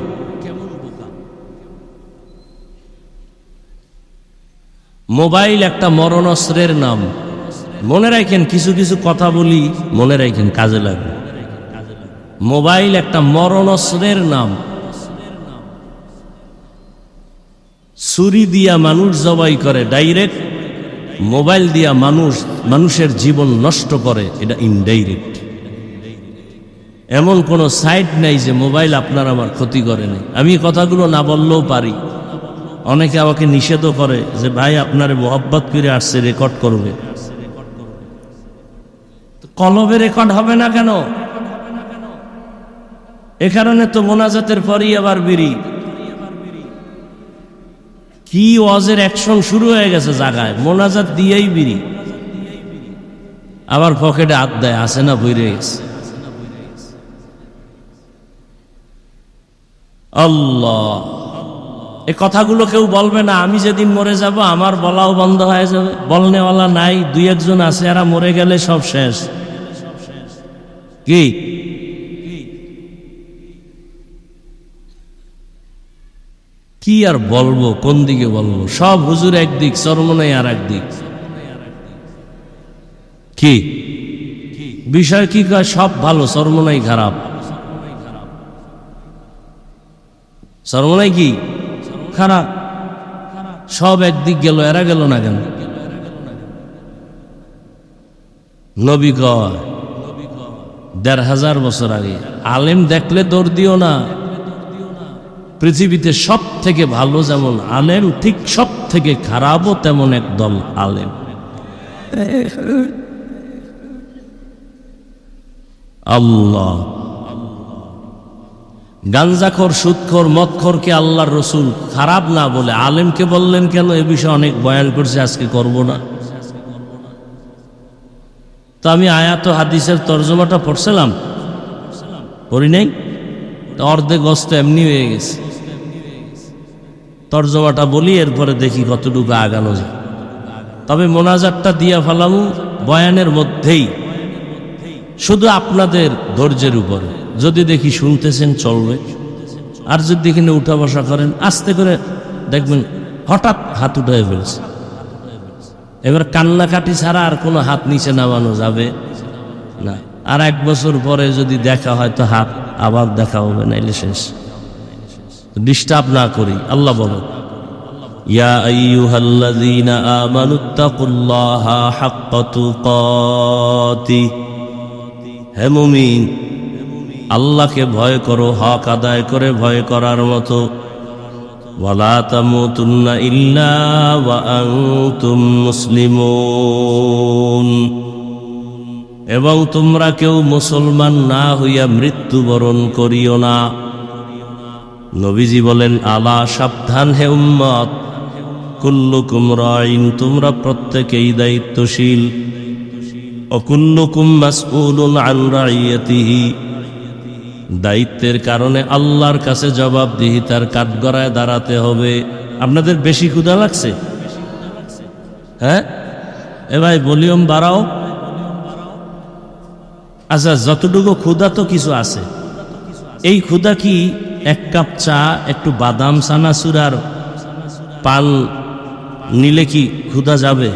মোবাইল একটা মরণস্ত্রের নাম। মনে রাখেন, কিছু কিছু কথা বলি, মনে রাখেন, কাজে লাগবে। মোবাইল একটা মরণস্ত্রের নাম। ছুরি দিয়া মানুষ জবাই করে ডাইরেক্ট, মোবাইল দিয়া মানুষের জীবন নষ্ট করে এটা ইনডাইরেক্ট। এমন কোনো সাইট নাই যে মোবাইল আপনার আমার ক্ষতি করে নাই। আমি কথাগুলো না বললেও পারি। অনেকে আমাকে নিষেধও করে যে ভাই আপনারে মোহাব্বত করে আসছে, রেকর্ড করবে। কলবে রেকর্ড হবে না কেন? এ কারণে তো মোনাজাতের পরই আবার বিড়ি। কি ওয়াজের অ্যাকশন শুরু হয়ে গেছে জায়গায়, মোনাজাত দিয়েই বিড়ি। আবার পকেটে হাত দেয়, আসে না বইরে গেছে। আল্লাহ, এই কথাগুলো কেউ বলবে না। আমি যেদিন মরে যাব আমার বলাও বন্ধ হয়ে যাবে, বলনেওয়ালা নাই, দুই একজন আছে, এরা মরে গেলে সব শেষ। কি কি আর বলবো, কোন দিকে বলবো? সব হুজুর একদিক, চরমনাই আর একদিক। কি বিষয় কি কয়? সব ভালো, চরমনাই খারাপ। চরমনাই কি খারাপ? সব একদিক গেল, এরা গেল না কেন? নবী কয় ১৫০০ বছর আগে, আলেম দেখলে দৌড় দিও না। পৃথিবীতে সব থেকে ভালো যেমন আলেম, ঠিক সব থেকে খারাপও তেমন একদল আলেম। আল্লাহ, গাঞ্জাখোর, সুদখোর, মদখোরকে আল্লাহর রসুল খারাপ না বলে আলেমকে বললেন কেন? এ বিষয়ে অনেক বয়ান করছে, আজকে করব না। তো আমি আয়াত হাদিসের তর্জমাটা পড়ছিলাম, পড়ি নাই, অর্ধেক গস্ত এমনি হয়ে গেছে। তর্জমাটা বলি, এরপরে দেখি কতটুকু আগানো যায়। তবে মোনাজাতটা দিয়া ফেলাম বয়ানের মধ্যেই, শুধু আপনাদের ধৈর্যের উপরে। যদি দেখি শুনতেছেন চলবে, আর যদি দেখি না উঠা বসা করেন, আস্তে করে দেখবেন হঠাৎ হাত উঠে ফেলছে। এবার কান্নাকাটি ছাড়া আর কোনো হাত নিচে নামানো যাবে না। আর 1 বছর পরে যদি দেখা হয় তো হাত আবার দেখা হবে, নাইলে শেষ। ডিস্টার্ব না করি। আল্লাহ বলো, ইয়া আইয়ুহাল্লাযীনা আমানুত্তাকুল্লাহা হাক্কা তুকাতিহ, হে মুমিন, আল্লাহকে ভয় করো হক আদায় করে ভয় করার মতো। ওয়ালা তামুতুন্না ইল্লা ওয়া আনতুম মুসলিমুন, এবং তোমরা কেউ মুসলমান না হইয়া মৃত্যুবরণ করিও না। নবীজি বলেন, আলা, সাবধান হে উম্মত, কুল্লুকুম রাইন, তোমরা প্রত্যেকেই দায়িত্বশীল। ও কুল্লুকুম মাসউলুন আন রাইয়াতিহি, দায়িত্বের কারণে আল্লাহর কাছে জবাবদিহিতার কাঠগড়ায় দাঁড়াতে হবে। আপনাদের বেশি ক্ষুধা লাগছে? হ্যাঁ, এ ভাই ভলিউম বাড়াও। আচ্ছা, যতটুকু ক্ষুধা তো কিছু আছে। এই ক্ষুধা কি 1 কাপ চা, একটু বাদাম, চানাচুর আর পান নিলে কি ক্ষুধা যাবে?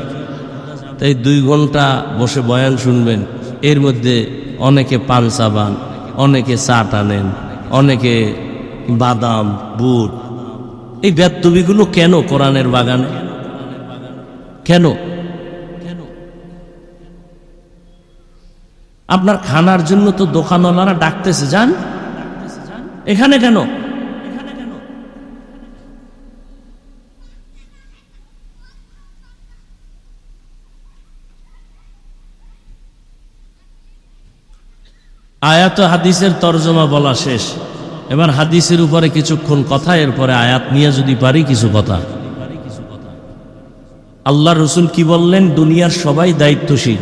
তাই 2 ঘন্টা বসে বয়ান শুনবেন, এর মধ্যে অনেকে পান চাবান, অনেকে চা টানেন, অনেকে বাদাম, বুট। এই বেদবিগুলো কেন কোরআনের বাগানে? কেন? আপনার খানার জন্য তো দোকানওয়ালারা ডাকতেছে, যান এখানে কেন? আয়াত হাদিসের তরজমা বলা শেষ। এবার হাদিসের উপরে কিছুক্ষণ কথা, এরপরে আয়াত নিয়ে যদি পারি কিছু কথা। আল্লাহ রসুল কি বললেন? দুনিয়ার সবাই দায়িত্বশীল।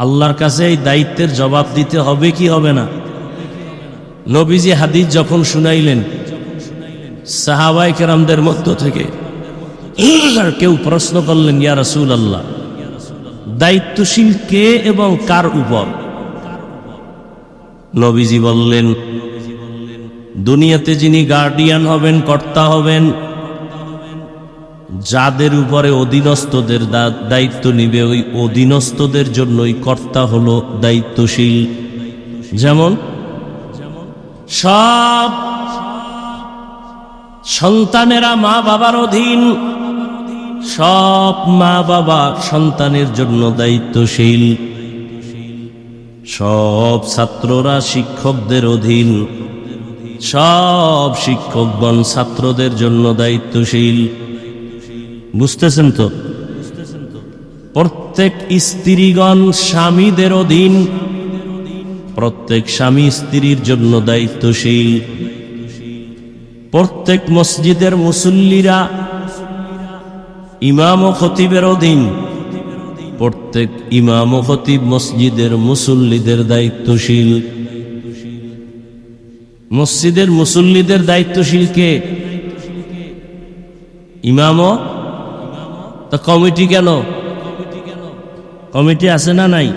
আল্লাহর কাছে এই দায়িত্বের জবাব দিতে হবে কি হবে না? নবীজি হাদিস যখন শুনাইলেন, সাহাবায়ে কেরামদের মধ্য থেকে কেউ প্রশ্ন করলেন, ইয়া রাসূলুল্লাহ, দায়িত্বশীল কে এবং কার উপর? নবীজি বললেন, দুনিয়াতে যিনি গার্ডিয়ান হবেন, কর্তা হবেন, যাদের উপরে অধীনস্থদের দায়িত্ব নিবে, ওই অধীনস্থদের জন্যই কর্তা হলো দায়িত্বশীল। যেমন সব সন্তানেরা মা বাবার অধীন, সব মা বাবা সন্তানের জন্য দায়িত্বশীল, সব ছাত্ররা শিক্ষকদের অধীন, সব শিক্ষকগণ ছাত্রদের জন্য দায়িত্বশীল। বুঝতেছেন তো? প্রত্যেক স্ত্রীগণ স্বামীদের অধীন, প্রত্যেক স্বামী স্ত্রীর জন্য দায়িত্বশীল। প্রত্যেক মসজিদের মুসল্লিরা ইমাম ও খতিবের অধীন, প্রত্যেক ইমাম ও খতিব মসজিদের মুসল্লিদের দায়িত্বশীল। মসজিদের মুসল্লিদের দায়িত্বশীল কে? ইমাম। তা কমিটি কেন? কমিটি আছে না নাই?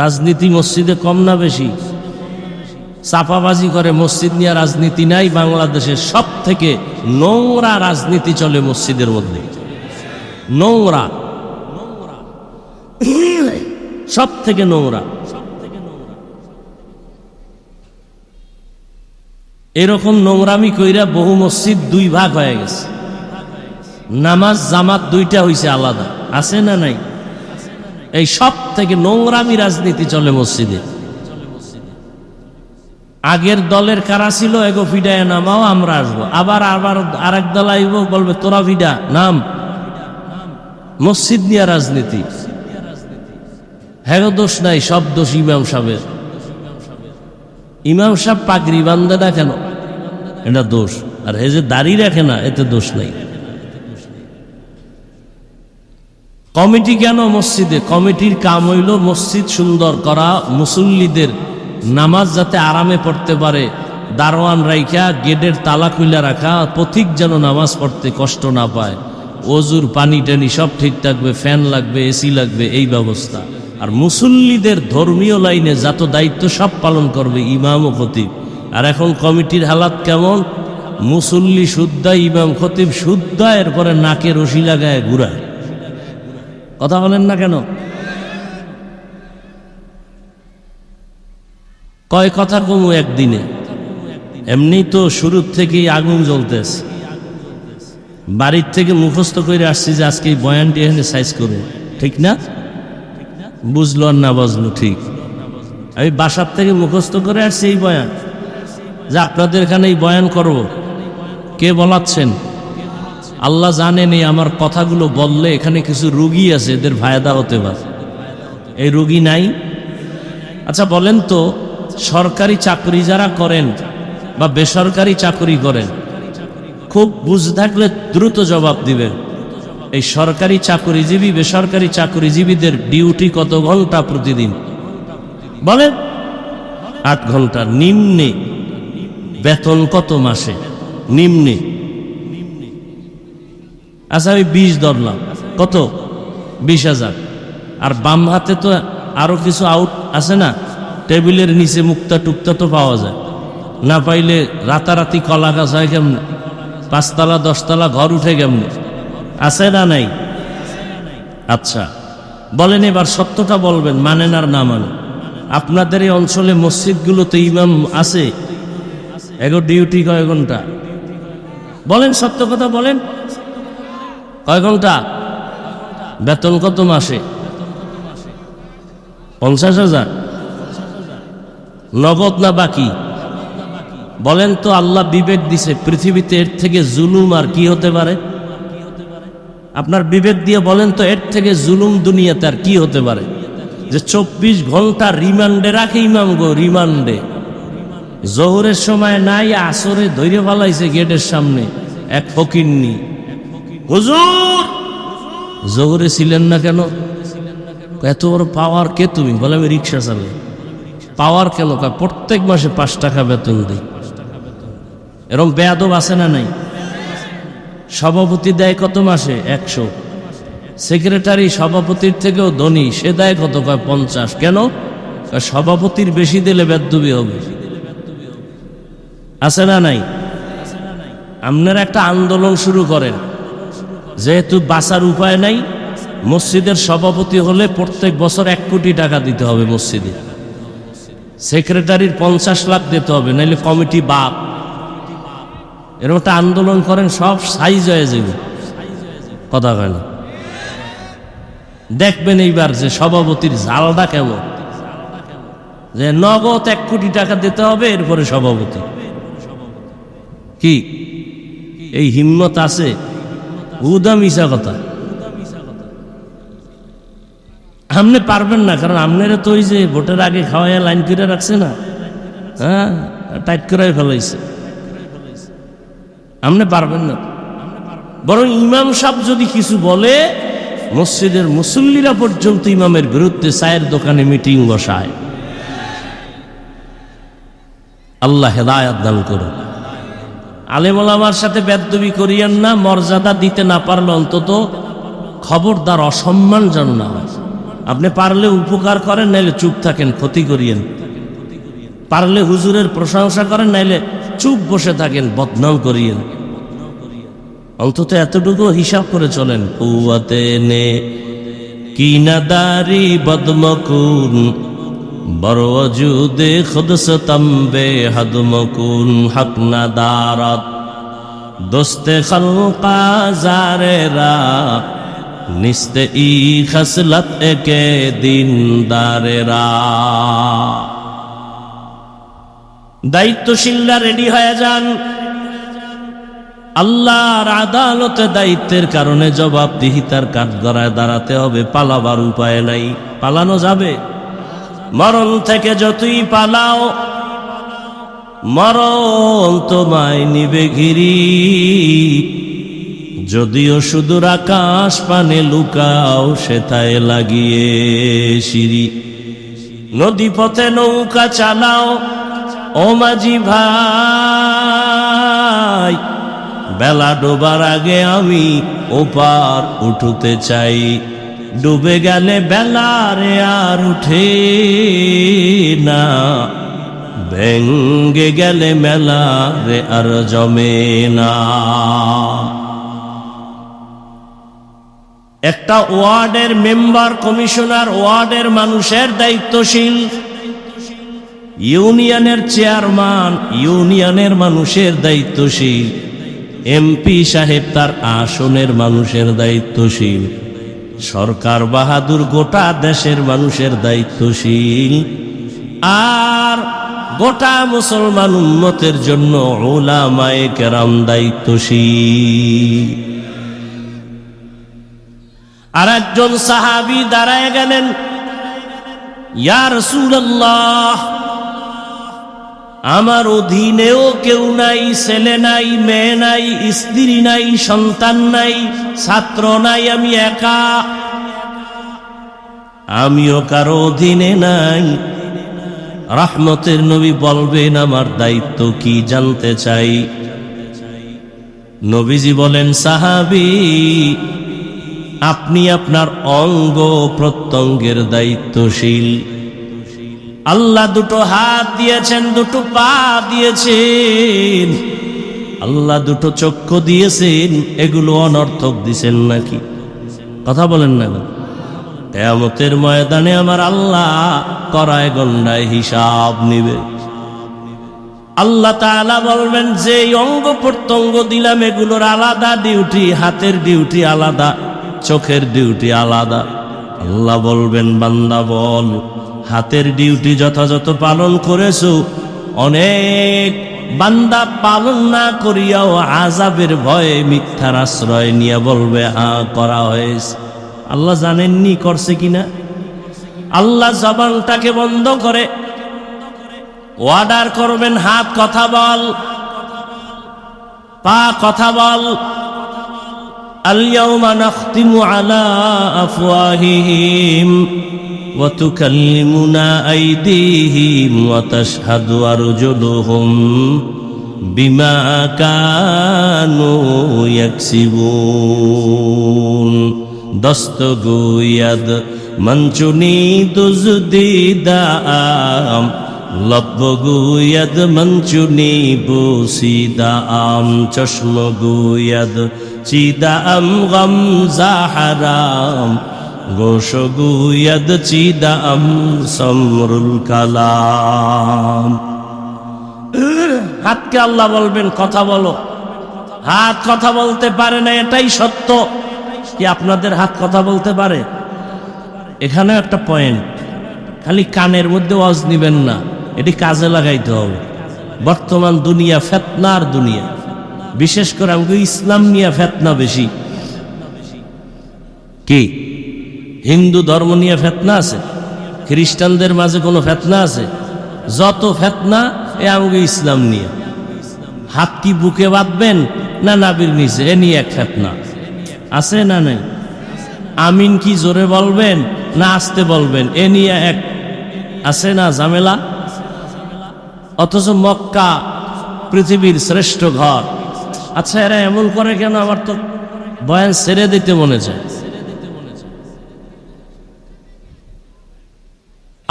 রাজনীতি মসজিদে কম না বেশি? চাপাবাজি করে মসজিদ নিয়ে রাজনীতি নাই। বাংলাদেশের সব থেকে নোংরা রাজনীতি চলে মসজিদের মধ্যে। নোংরা, সব থেকে নোংরা। এরকম নোংরামি কইরা বহু মসজিদ দুই ভাগ হয়ে গেছে। নামাজ জামাত দুইটা হইছে আলাদা। আছে না নাই? এই সব থেকে নোংরামি রাজনীতি চলে মসজিদে। আগের দলের কারা ছিল, এগো ফিডায় নামাও, আমরা আসবো। আবার আবার আরেক দল আইব, বলবে তোরা ফিডা নাম। মসজিদ নিয়ে রাজনীতি। হ্যাঁ, দোষ নাই, সব দোষ ইমাম সাহেবের। ইমাম সাহেব পাগড়ি বান্ধে না কেন, এটা দোষ। আর এই যে দাড়ি রাখে না, এতে দোষ নাই। কমিটি কেন মসজিদে? কমিটির কাম হইল মসজিদ সুন্দর করা, মুসল্লিদের নামাজ যাতে আরামে পড়তে পারে, দারোয়ান রাইখা গেটের তালা খুলে রাখা, পথিক যেন নামাজ পড়তে কষ্ট না পায়, ওজুর পানি টানি সব ঠিক থাকবে, ফ্যান লাগবে, এসি লাগবে, এই ব্যবস্থা। আর মুসল্লিদের ধর্মীয় লাইনে যত দায়িত্ব সব পালন করবে ইমাম ও খতিব। আর এখন কমিটির হালাত কেমন? মুসল্লি শুদ্ধা, ইমাম খতিব শুদ্ধা, এরপরে নাকে রশি লাগায় ঘুরায়। কথা বলেন না কেন? কয় কথা কমু একদিনে? এমনি তো শুরুর থেকেই আগুন জ্বলতেছে। বাড়ির থেকে মুখস্থ করে আসছি যে আজকে এই বয়ানটি এখানে সাইজ করবো, ঠিক না? বুঝলো আর না বুঝলো ঠিক। আমি বাসার থেকে মুখস্থ করে আসছি এই বয়ান, যে আপনাদের এখানে এই বয়ান করব। কে বলাচ্ছেন? আল্লাহ জানেন এই আমার কথাগুলো বললে এখানে কিছু রুগী আছে, এদের ফায়দা হতে পারে। এই রুগী নাই? আচ্ছা বলেন তো, সরকারি চাকরি যারা করেন বা বেসরকারি চাকরি করেন, খুব বুঝ থাকলে দ্রুত জবাব দিবেন। এই সরকারি চাকরিজীবী বেসরকারি চাকরিজীবীদের ডিউটি কত ঘন্টা প্রতিদিন? বলেন। 8 ঘন্টা। নিম্নে বেতন কত মাসে? নিম্নে। আচ্ছা আমি 20 ধরলাম, কত? 20,000। আর বাম হাতে তো আরো কিছু আউট আছে না, টেবিলের নিচে মুক্তা টুক্তা তো পাওয়া যায়। না পাইলে রাতারাতি কলা গাছ হয় কেমনে? 5 তলা 10 তলা ঘর উঠে কেমনে? আছে না নাই? আচ্ছা বলেন, এবার সত্যটা বলবেন, মানেন আর না মানেন। আপনাদের এই অঞ্চলে মসজিদগুলোতে ইমাম আছে? এগো ডিউটি কয় ঘন্টা? বলেন, সত্য কথা বলেন। কয় ঘন্টা? বেতন কত মাসে? 50,000। নগদ না বাকি? বলেন তো, আল্লাহ বিবেক দিছে, পৃথিবীতে এর থেকে জুলুম আর কি হতে পারে? আপনার বিবেক দিয়ে বলেন তো, এর থেকে জুলুম দুনিয়াতে আর কি হতে পারে? যে 24 ঘন্টা রিমান্ডে রাখে ইমাম গো, রিমান্ডে। জোহরের সময় নাই, আসরে ধৈর্য ফালাইছে গেটের সামনে এক ফকিন্নি। হুজুর জোহরে ছিলেন না কেন? এত বড় পাওয়ার কে তুমি? বলে আমি রিক্সা চালাই। পাওয়ার কেন? প্রত্যেক মাসে 5 টাকা বেতন দিই। এরকম বেয়াদব আছে না নাই? সভাপতি দেয় কত মাসে? 100। সেক্রেটারি সভাপতির থেকেও ধনী, সে দেয় কত? 50। কেন? সভাপতির বেশি দিলে বেদবি হবে। আছে না নাই? আপনারা একটা আন্দোলন শুরু করেন, যেহেতু বাঁচার উপায় নাই, মসজিদের সভাপতি হলে প্রত্যেক বছর 1 কোটি টাকা দিতে হবে মসজিদে। সেক্রেটারির 50 লাখ দিতে হবে, নাইলে কমিটি বাদ। এরকম একটা আন্দোলন করেন, সব সাইজ হয়ে যাবে। কথা হয় না? দেখবেন এইবার যে সভাপতির জালটা কেমন, যে নগদ 1 কোটি টাকা দিতে হবে, এরপরে সভাপতি। কি এই হিম্মত আছে? উদা মিশা কথা। আপনি পারবেন না, কারণ আপনারা তো ওই যে ভোটের আগে খাওয়াইয়া লাইন করে রাখছে না, হ্যাঁ, টাইট করে ফেলাইছে। আপনি পারবেন না। বরং ইমাম সাহেব যদি কিছু বলে, মসজিদের মুসল্লিরা পর্যন্ত ইমামের বিরুদ্ধে চায়ের দোকানে মিটিং বসায়। আল্লাহ হেদায়াত দান করুন। আলেম ওলামার সাথে বেদবি করিয়েন না, মর্যাদা দিতে না পারলে অন্তত খবরদার অসম্মান যেন না হয়। আপনি পারলে উপকার করেন, নাইলে চুপ থাকেন, ক্ষতি করিয়েন। পারলে হুজুরের প্রশংসা করেন, নাইলে চুপ বসে থাকেন, বদনাম করিয়েন। অন্তত এতটুকু হিসাব করে চলেন। কুয়াতে নে কিনাদারি বদমকুন বরওজুদে খুদসতম্বে হদমকুন হক নাদারত দোস্তে খলকা জারেরা নিস্তে ই খসলত একে দিনদারেরা। দায়িত্বশীলরা রেডি হয়ে যান। আল্লাহর আদালতে দায়িত্বের কারণে জবাবদিহিতার কাঠগড়ায় দাঁড়াতে হবে। পালাবার উপায় নাই। পালানো যাবে? মরণ থেকে যতই পালাও, মরণ তোমায় নিবে ঘিরি। যদিও সুদূর আকাশ পানে লুকাও, সেথায় লাগিয়ে সিঁড়ি। নদী পথে নৌকা চালাও ও মাঝি ভাই, বেলা ডোবার আগে আমি ওপার উঠতে চাই। ডুবে গেলে বেলারে আর উঠে না, ভেঙ্গে গেলে মেলারে আর জমে না। একটা ওয়ার্ডের মেম্বার, কমিশনার, ওয়ার্ডের মানুষের দায়িত্বশীল। ইউনিয়নের চেয়ারম্যান ইউনিয়নের মানুষের দায়িত্বশীল। এমপি সাহেব তার আসনের মানুষের দায়িত্বশীল। সরকার বাহাদুর গোটা দেশের মানুষের দায়িত্বশীল। আর গোটা মুসলমান উম্মতের জন্য উলামায়ে কেরাম দায়িত্বশীল। আর একজন সাহাবী দাঁড়ায় গেলেন, ইয়া রাসূলুল্লাহ, আমার অধীনেও কেউ নাই, ছেলে নাই, মেয়ে নাই, স্ত্রী নাই, সন্তান নাই, ছাত্র নাই, আমি একা। আমিও কারো অধীনে নাই। রহমতের নবী বলবেন আমার দায়িত্ব কি জানতে চাই। নবীজি বলেন, সাহাবী, আপনি আপনার অঙ্গ প্রত্যঙ্গের দায়িত্বশীল। আল্লাহ দুটো হাত দিয়েছেন, দুটো পা দিয়েছেন, আল্লাহ দুটো চক্ষু দিয়েছেন, এগুলো অনর্থক দিছেন নাকি? কথা বলেন না। কিয়ামতের ময়দানে আমার আল্লাহ করায় গন্ডায় হিসাব নিবে। আল্লাহ তাআলা বলবেন, যে অঙ্গ প্রত্যঙ্গ দিলাম এগুলোর আলাদা ডিউটি, হাতের ডিউটি আলাদা, চোখের ডিউটি আলাদা। আল্লাহ বলবেন, বান্দা বল, হাতের ডিউটি যথাযথ পালন করেছো। অনেক বান্দা পালন না করিয়াও আযাবের ভয়ে মিথ্যার আশ্রয় নিয়ে বলবে হ্যাঁ করা হয়েছে। আল্লাহ জানেননি করছে কিনা। আল্লাহ জবানটাকে বন্ধ করে অর্ডার করবেন, হাত কথা বল, পা কথা বল। আল-ইয়াওমা নাখতিমু আলা আফওয়াহিহিম ওয়া তুকাল্লিমুনা আইদিহিম ওয়া তাশহাদু আরজুলুহুম বিমা কানু ইয়াকসিবুন। দস্তগোয়াদ মঞ্চুনি দুজদিদাম, লব্বগোয়াদ মঞ্চুনি বুসিদাম, চশমগোয়াদ চিদাম গমজা হারাম, গোশগোয়াদ চিদাম সমরুল কালাম। হাতকে আল্লাহ বলবেন কথা বলো। হাত কথা বলতে পারে না, এটাই সত্য। কি আপনাদের হাত কথা বলতে পারে? এখানে একটা পয়েন্ট, খালি কানের মধ্যে ওয়াজ নিবেন না, এটি কাজে লাগাইতে হবে। বর্তমান দুনিয়া ফিতনার দুনিয়া, বিশেষ করে আমাকে ইসলাম নিয়ে ফিতনা বেশি। কি হিন্দু ধর্ম নিয়ে ফিতনা আছে? খ্রিস্টানদের মাঝে কোনো ফিতনা আছে? যত ফিতনা এ আমাকে ইসলাম নিয়ে। হাত কি বুকে বাঁধবেন না নাভির নিচে, এ নিয়ে এক ফিতনা আছে না নাই? আমিন কি জোরে বলবেন না আস্তে বলবেন, এ নিয়ে এক আছে না ঝামেলা। অথচ মক্কা পৃথিবীর শ্রেষ্ঠ ঘর। আচ্ছা এরা এমন করে কেন? আমার তো বয়ান ছেড়ে দিতে মনে চায়।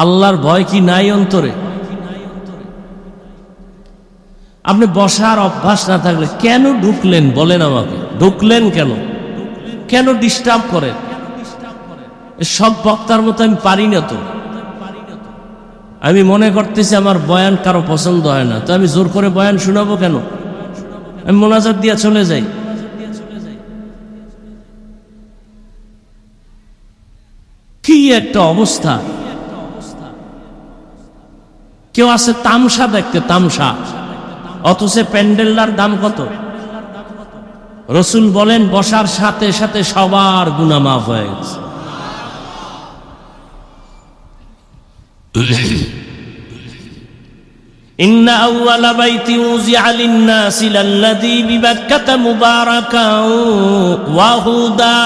আল্লাহর ভয় কি নাই অন্তরে? আপনি বসার অভ্যাস না থাকলে কেন ঢুকলেন বলেন আমাকে? ঢুকলেন কেন? কেন ডিস্টার্ব করেন? সব বক্তার মতো আমি পারি না তো। আমি মনে করতেছি আমার বয়ান কারো পছন্দ হয় না, তো আমি জোর করে বয়ান শোনাবো কেন? আমি মোনাজাত দিয়া চলে যাই। কি একটা অবস্থা! কেউ আছে তামসা দেখতে, তামসা, অথচ প্যান্ডেলটার দাম কত? রসুল বলেন বসার সাথে সাথে সবার গুনাহ মাফ হয়ে গেছে। ইন্না আউওয়ালা বাইতি উযিআ লিন-নাসি লাল্লাযী বিবাক্কাতা মুবারাকান ওয়া হুদা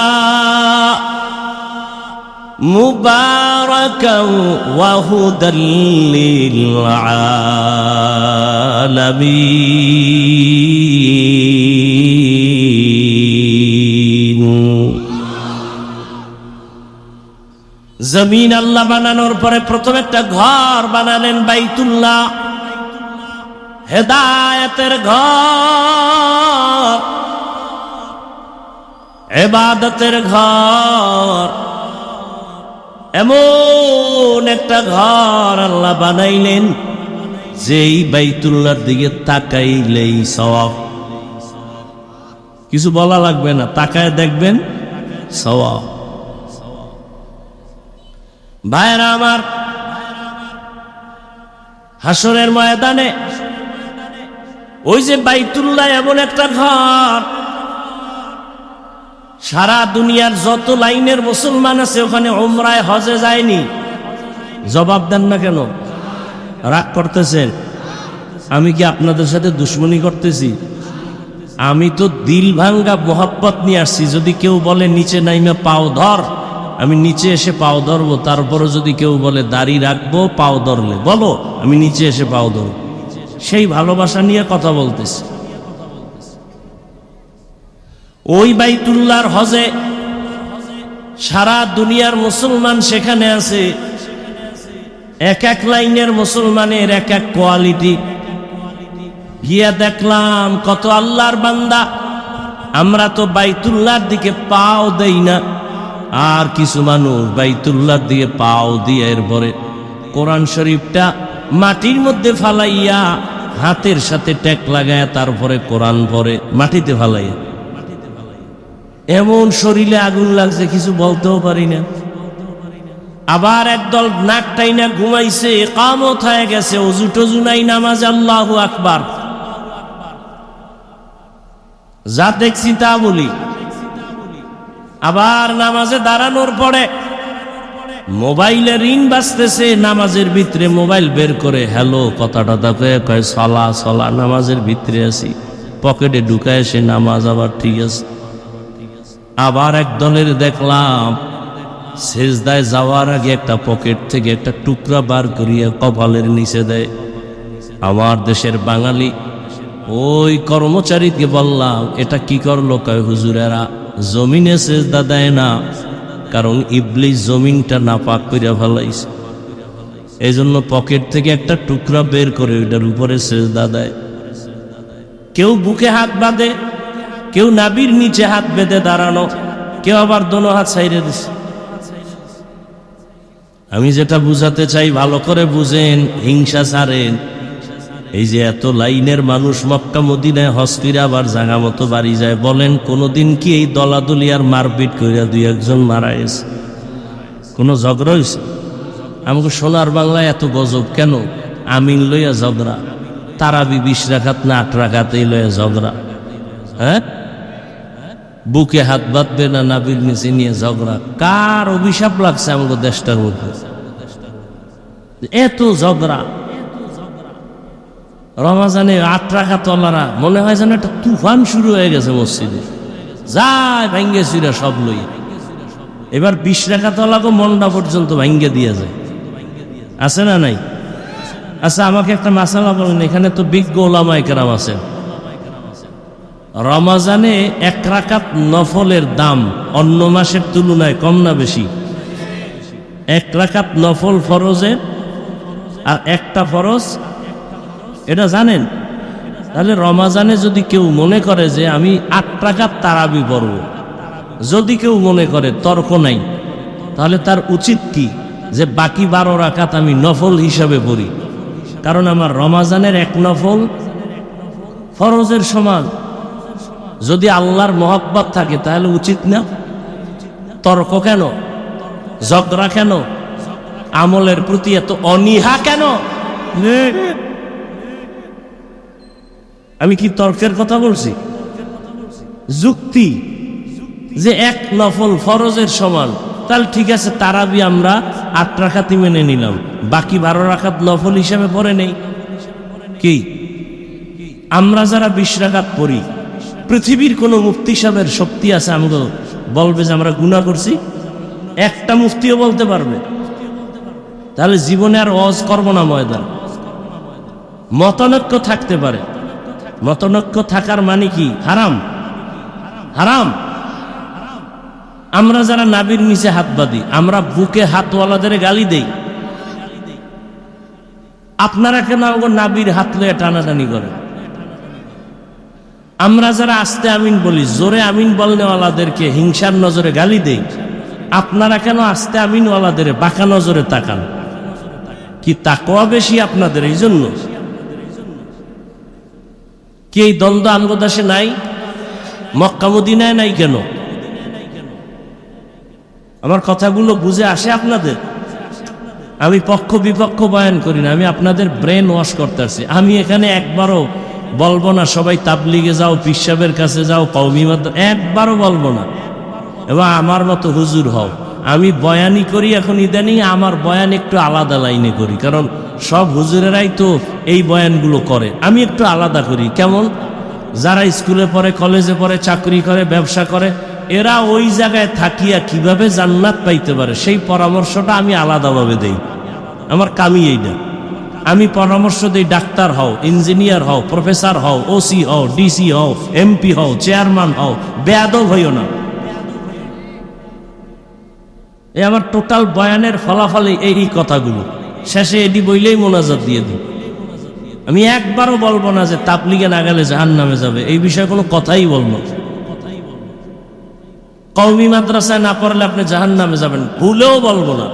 মুবারাকান ওয়া হুদাল লিল আলামিন। জমিন আল্লাহ বানানোর পরে প্রথম একটা ঘর বানালেন বাইতুল্লাহ, হেদায়েতের ঘর, ইবাদতের ঘর। এমন একটা ঘর আল্লাহ বানাইলেন যেই বাইতুল্লাহর দিকে তাকাইলেই সওয়াব। কিছু বলা লাগবে না, তাকায় দেখবেন সওয়াব। ভাইরা আমার, হাসরের ময়দানে ওই যে বাইতুল্লাহ এমন একটা ঘর, সারা দুনিয়ার যত লাইনের মুসলমান আছে ওখানে উমরায় হজে যায়নি। জবাব দেন না কেন? রাগ করতেছেন? আমি কি আপনাদের সাথে দুশ্মনী করতেছি? আমি তো দিল ভাঙ্গা মোহাব্বত নিয়ে আসছি। যদি কেউ বলে নিচে নাইমে পাও ধর, আমি নিচে এসে পাও ধরবো। তারপরে যদি কেউ বলে দাড়ি রাখবো পাও ধরলে বলো, আমি নিচে এসে পাও ধরবো। সেই ভালোবাসা নিয়ে কথা বলতেছি। ওই বাইতুল্লাহর হজে সারা দুনিয়ার মুসলমান সেখানে আছে। এক এক লাইনের মুসলমানের এক এক কোয়ালিটি। গিয়া দেখলাম কত আল্লাহর বান্দা, আমরা তো বাইতুল্লাহর দিকে পাও দেই না, আর কিছু মানুষ বাইতুল্লাহর দিকে পাও দিয়ে এরপরে কোরআন শরীফটা মাটির মধ্যে ফালাইয়া হাতের সাথে ট্যাক লাগায় তারপরে কোরআন পড়ে, মাটিতে ফালাইয়া। এমন শরীরে আগুন লাগছে কিছু বলতেও পারি না। আবার একদল নাক টাইনা ঘুমাইছে, ইকামত হয়ে গেছে, ওযু টজু নাই, নামাজ, আল্লাহু আকবার। যা দেখছি তা বলি। আবার নামাজে দাঁড়ানোর পরে মোবাইলে রিং বাজতেছে, নামাজের ভিতরে মোবাইল বের করে হ্যালো কথা টথা কয়ে সলা সলা, নামাজের ভিতরে আছি, পকেটে ঢুকায় সে নামাজ আবার ঠিক আছে। আবার এক দলের দেখলাম সেজদায় যাওয়ার আগে একটা পকেট থেকে একটা টুকরা বার করিয়া কপালের নিচে দেয়। আমার দেশের বাঙালি ওই কর্মচারীকে বললাম এটা কি করলো? কয় হুজুরেরা জমিনে সেজদা দেয় না, কারণ ইবলিস জমিনটা নাপাক কইরা ফেলাইছে, এই জন্য পকেট থেকে একটা টুকরা বের করে ওইটার উপরে সেজদা দেয়। কেউ বুকে হাত বাঁধে, কেউ নাভির নিচে হাত বেঁধে দাঁড়ানো, কেউ আবার দোনো হাত ছাইড়ে দিছে। আমি যেটা বুঝাতে চাই ভালো করে বুঝেন, হিংসা ছাড়েন। এই যে এত লাইনের মানুষ মক্কা মদিনায় হজ করে আবার জায়গা মতো বাড়ি যায়, বলেন কোনোদিন কি এই দলাদলি আর মারপিট করিয়া দুই একজন মারা গেছে? কোনো ঝগড়া হয়েছে? আমাকে সোনার বাংলায় এত গজব কেন? আমিন লইয়া ঝগড়া, তারাবি 20 রাকাত না 8 রাকাতেই লইয়া ঝগড়া। হ্যাঁ, বুকে হাত বাঁধবে না নাবির নিচে নিয়ে ঝগড়া। কার অভিশাপ লাগছে আমাকে দেশটার মধ্যে? এত ঝগড়া। রমাজানে 8 রাকাত ওয়ালারা মনে হয় যেন একটা তুফান শুরু হয়ে গেছে মসজিদে, যায় ভাঙ্গে চুরা সব লইয়া। এবার 20 রাকাত ওয়ালাকে মন্ডা পর্যন্ত ভাঙ্গে দিয়ে যায়, আছে না নাই? আচ্ছা আমাকে একটা মাসালা বলেন, এখানে তো বিজ্ঞ ওলামায়ে কেরাম আছেন, রমজানে 1 রাকাত নফলের দাম অন্য মাসের তুলনায় কম না বেশি? 1 রাকাত নফল ফরজের আর একটা ফরজ, এটা জানেন? তাহলে রমজানে যদি কেউ মনে করে যে আমি 8 রাকাত তারাবি পড়ব, যদি কেউ মনে করে, তর্ক নাই, তাহলে তার উচিত কি যে বাকি 12 রাকাত আমি নফল হিসাবে পড়ি, কারণ আমার রমজানের 1 নফল ফরজের সমান। যদি আল্লাহর মহব্বত থাকে তাহলে উচিত না? তর্ক কেন, ঝগড়া কেন, আমলের প্রতি এত অনীহা কেন? আমি কি তর্কের কথা বলছি? যুক্তি যে 1 নফল ফরজের সমান, তাহলে ঠিক আছে তারাবি আমরা 8 রাকাতই মেনে নিলাম, বাকি 12 রাকাত নফল হিসাবে পড়ে নেই। কি আমরা যারা 20 রাকাত পড়ি, পৃথিবীর কোন মুফতি সাহেবের শক্তি আছে আমাকে বলবে যে আমরা গুনাহ করছি? একটা মুফতিও বলতে পারবে? তাহলে জীবনে আর ওয়াজ করব না ময়দান। মতনৈক্য থাকতে পারে, মতনৈক্য থাকার মানে কি? হারাম, হারাম। আমরা যারা নাবির নিচে হাত বাঁধি, আমরা বুকে হাতওয়ালাদের গালি দেই, আপনারা কেন আমাকে নাবির হাত লয়ে টানাটানি করে? আমরা যারা আস্তে আমিন বলি, জোরে আমিন বলনেওয়ালাদেরকে হিংসার নজরে গালি দেই, আপনারা কেন আস্তে আমিনওয়ালাদের বাঁকা নজরে তাকান? কি তাকওয়া বেশি আপনাদের? এই জন্য কি এই দ্বন্দ্ব আমগো দেশে নাই? মক্কা মদিনায় নাই কেন? আমার কথাগুলো বুঝে আসে আপনাদের? আমি পক্ষ বিপক্ষ বয়ান করি না, আমি আপনাদের ব্রেন ওয়াশ করতে আসছি। আমি এখানে একবারও বলবো না সবাই তাবলিগে যাও, পীর সাহেবের কাছে যাও, কওমি মাদ্রাসা, একবারও বলবো না। এবং আমার মতো হুজুর হও। আমি বয়ানই করি এখন ইদানিং, আমার বয়ান একটু আলাদা লাইনে করি, কারণ সব হুজুরেরাই তো এই বয়ানগুলো করে, আমি একটু আলাদা করি। কেমন? যারা স্কুলে পড়ে, কলেজে পড়ে, চাকরি করে, ব্যবসা করে, এরা ওই জায়গায় থাকিয়া কিভাবে জান্নাত পাইতে পারে সেই পরামর্শটা আমি আলাদাভাবে দেই। আমার কামই এইটা। আমি পরামর্শ দিই, ডাক্তার হও, ইঞ্জিনিয়ার হও, প্রফেসর হও, ওসি হও, ডিসি হও, এমপি হও, চেয়ারম্যান হও, বেয়াদব হইও না। এই আমার টোটাল বয়ানের ফলাফলে এই কথাগুলো। শেষে এডি বইলেই মোনাজাত দিয়ে দিই। আমি একবারও বলবো না যে তাবলিগে না গেলে জাহান্নামে যাবে, এই বিষয়ে কোনো কথাই বলবো। কওমি মাদ্রাসায় না পড়লে আপনি জাহান্নামে যাবেন, ভুলেও বলবো না।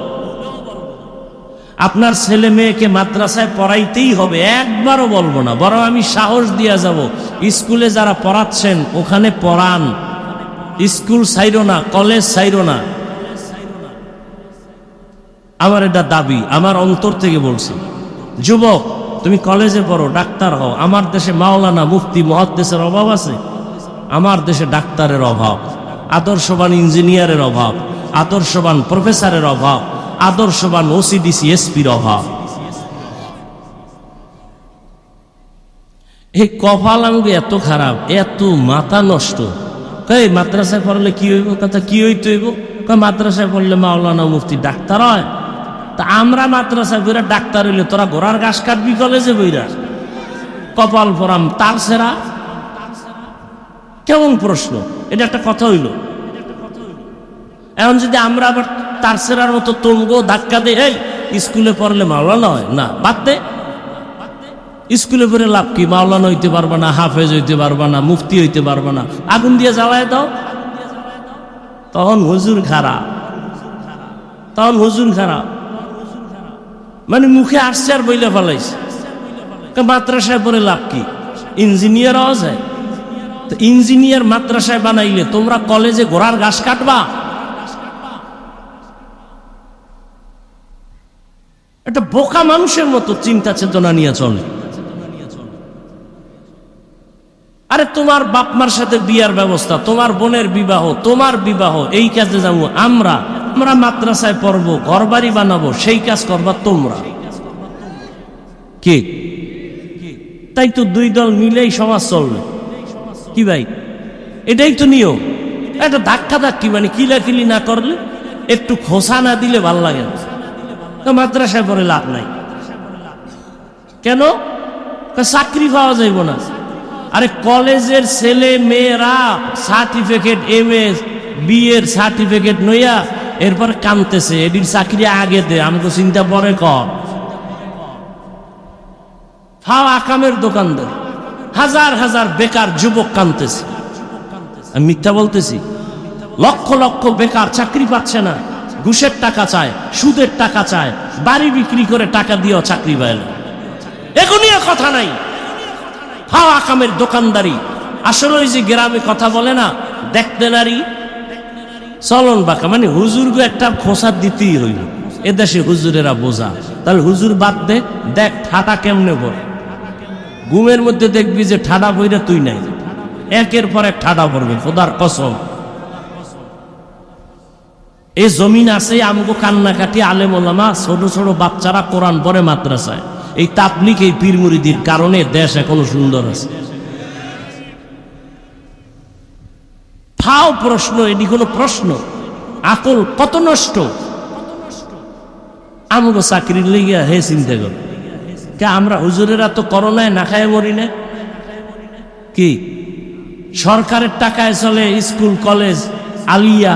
আপনার ছেলে মেয়েকে মাদ্রাসায় পড়াইতেই হবে, একবারও বলবো না। বরং আমি সাহস দিয়া যাব, স্কুলে যারা পড়াচ্ছেন ওখানে পড়ান, স্কুল ছাইরো না, কলেজ ছাইরো না। আমার এটা দাবি, আমার অন্তর থেকে বলছি। যুবক, তুমি কলেজে পড়ো, ডাক্তার হও। আমার দেশে মাওলানা, মুফতি, মুহাদ্দিসের অভাব আছে? আমার দেশে ডাক্তারের অভাব, আদর্শবান ইঞ্জিনিয়ারের অভাব, আদর্শবান প্রফেসরের অভাব, আদর্শবান ওসিডিসি এসপির অভাব। এই কপাল আমাকে এত খারাপ, এত মাথা নষ্ট। এই মাদ্রাসায় পড়লে কি হইব? কথা কি হইতে হইব? মাদ্রাসায় পড়লে মাওলানা, মুফতি, ডাক্তার হয়। তা আমরা মাদ্রাসায় বইরা ডাক্তার হইলে তোরা ঘোড়ার ঘাস কাটবি কলেজে বইরা? কপাল পরাম তার সেরা। কেমন প্রশ্ন? এটা একটা কথা হইল? এখন যদি আমরা আবার তার সেরার মতো তঙ্গ ধাক্কা দেই, এই স্কুলে পড়লে মাওলানা হয় না, বাদ দে। স্কুলে পড়ে লাভ কি? মাওলানা হইতে পারবা না, হাফেজ হইতে পারবা না, মুফতি হইতে পারবা না, আগুন দিয়ে জ্বালায় দাও। তখন হুজুর খারাপ, তখন হুজুর খারাপ। মানে মুখে আসছে আর বইলে ফেলাইছে। মাদ্রাসায় পড়ে লাভ কি? ইঞ্জিনিয়ার হওয়া যায়? তো ইঞ্জিনিয়ার মাদ্রাসায় বানাইলে তোমরা কলেজে ঘোড়ার ঘাস কাটবা? একটা বোকা মানুষের মতো চিন্তা চেতনা নিয়ে চলে। আরে তোমার বাপমার সাথে বিয়ার ব্যবস্থা, তোমার বোনের বিবাহ, তোমার বিবাহ, এই কাজে যাবো আমরা। আমরা মাদ্রাসায় পড়বো, ঘর বাড়ি বানাবো, সেই কাজ করবা তোমরা। কে? তাই তো দুই দল মিলেই সমাজ চলবে। কি ভাই, এটাই তো নিয়ম। একটা ধাক্কা ধাক্কি, মানে কিলাকিলি না করলে একটু খোসা না দিলে ভাল লাগে না। তো মাদ্রাসায় পড়ে লাভ নাই। কেন? চাকরি পাওয়া যাইব না। আরে কলেজের ছেলে মেয়েরা সার্টিফিকেট, এমএস বিএর সার্টিফিকেট নইয়া এরপর কানতেছে, এটির চাকরি আগে দে, আমাকে চিন্তা পরে কর। ফাও আকামের দোকানদার, হাজার হাজার বেকার যুবক কানতেছে। আমি মিথ্যা বলতেছি? লক্ষ লক্ষ বেকার চাকরি পাচ্ছে না, ঘুষের টাকা চায়, সুদের টাকা চায়, বাড়ি বিক্রি করে টাকা দিয়েও চাকরি পায় না। এগুলো কথা নাই, ফাও আকামের দোকানদারি। আসলে ওই যে গ্রামে কথা বলে না, দেখতে নারী চলন বাঁকা, মানে হুজুরকে একটা খোসা দিতেই হইল। এদেশে হুজুরেরা বোঝা, তাহলে হুজুর বাদ দে, দেখ ঠাটা কেমনে পড়ে। ঘুমের মধ্যে দেখবি যে ঠাডা বইরা তুই নাই, একের পর এক ঠাডা পড়বে, খোদার কসম। এই জমিন আছে আমগো কান্নাকাটি আলেম ওলামা, ছোট ছোট বাচ্চারা কোরআন পড়ে মাদ্রাসায়। এই তাবলিগ, এই পীর মুরিদির কারণে দেশ এখনো সুন্দর আছে। ফাও প্রশ্ন, এটি কোনো প্রশ্ন? আকল কত নষ্ট। আমগো চাকরির লেগিয়া হে চিন্তা কর, আমরা হুজুরেরা তো করোনায় না খায় মরি না কি? সরকারের টাকায় চলে স্কুল কলেজ আলিয়া,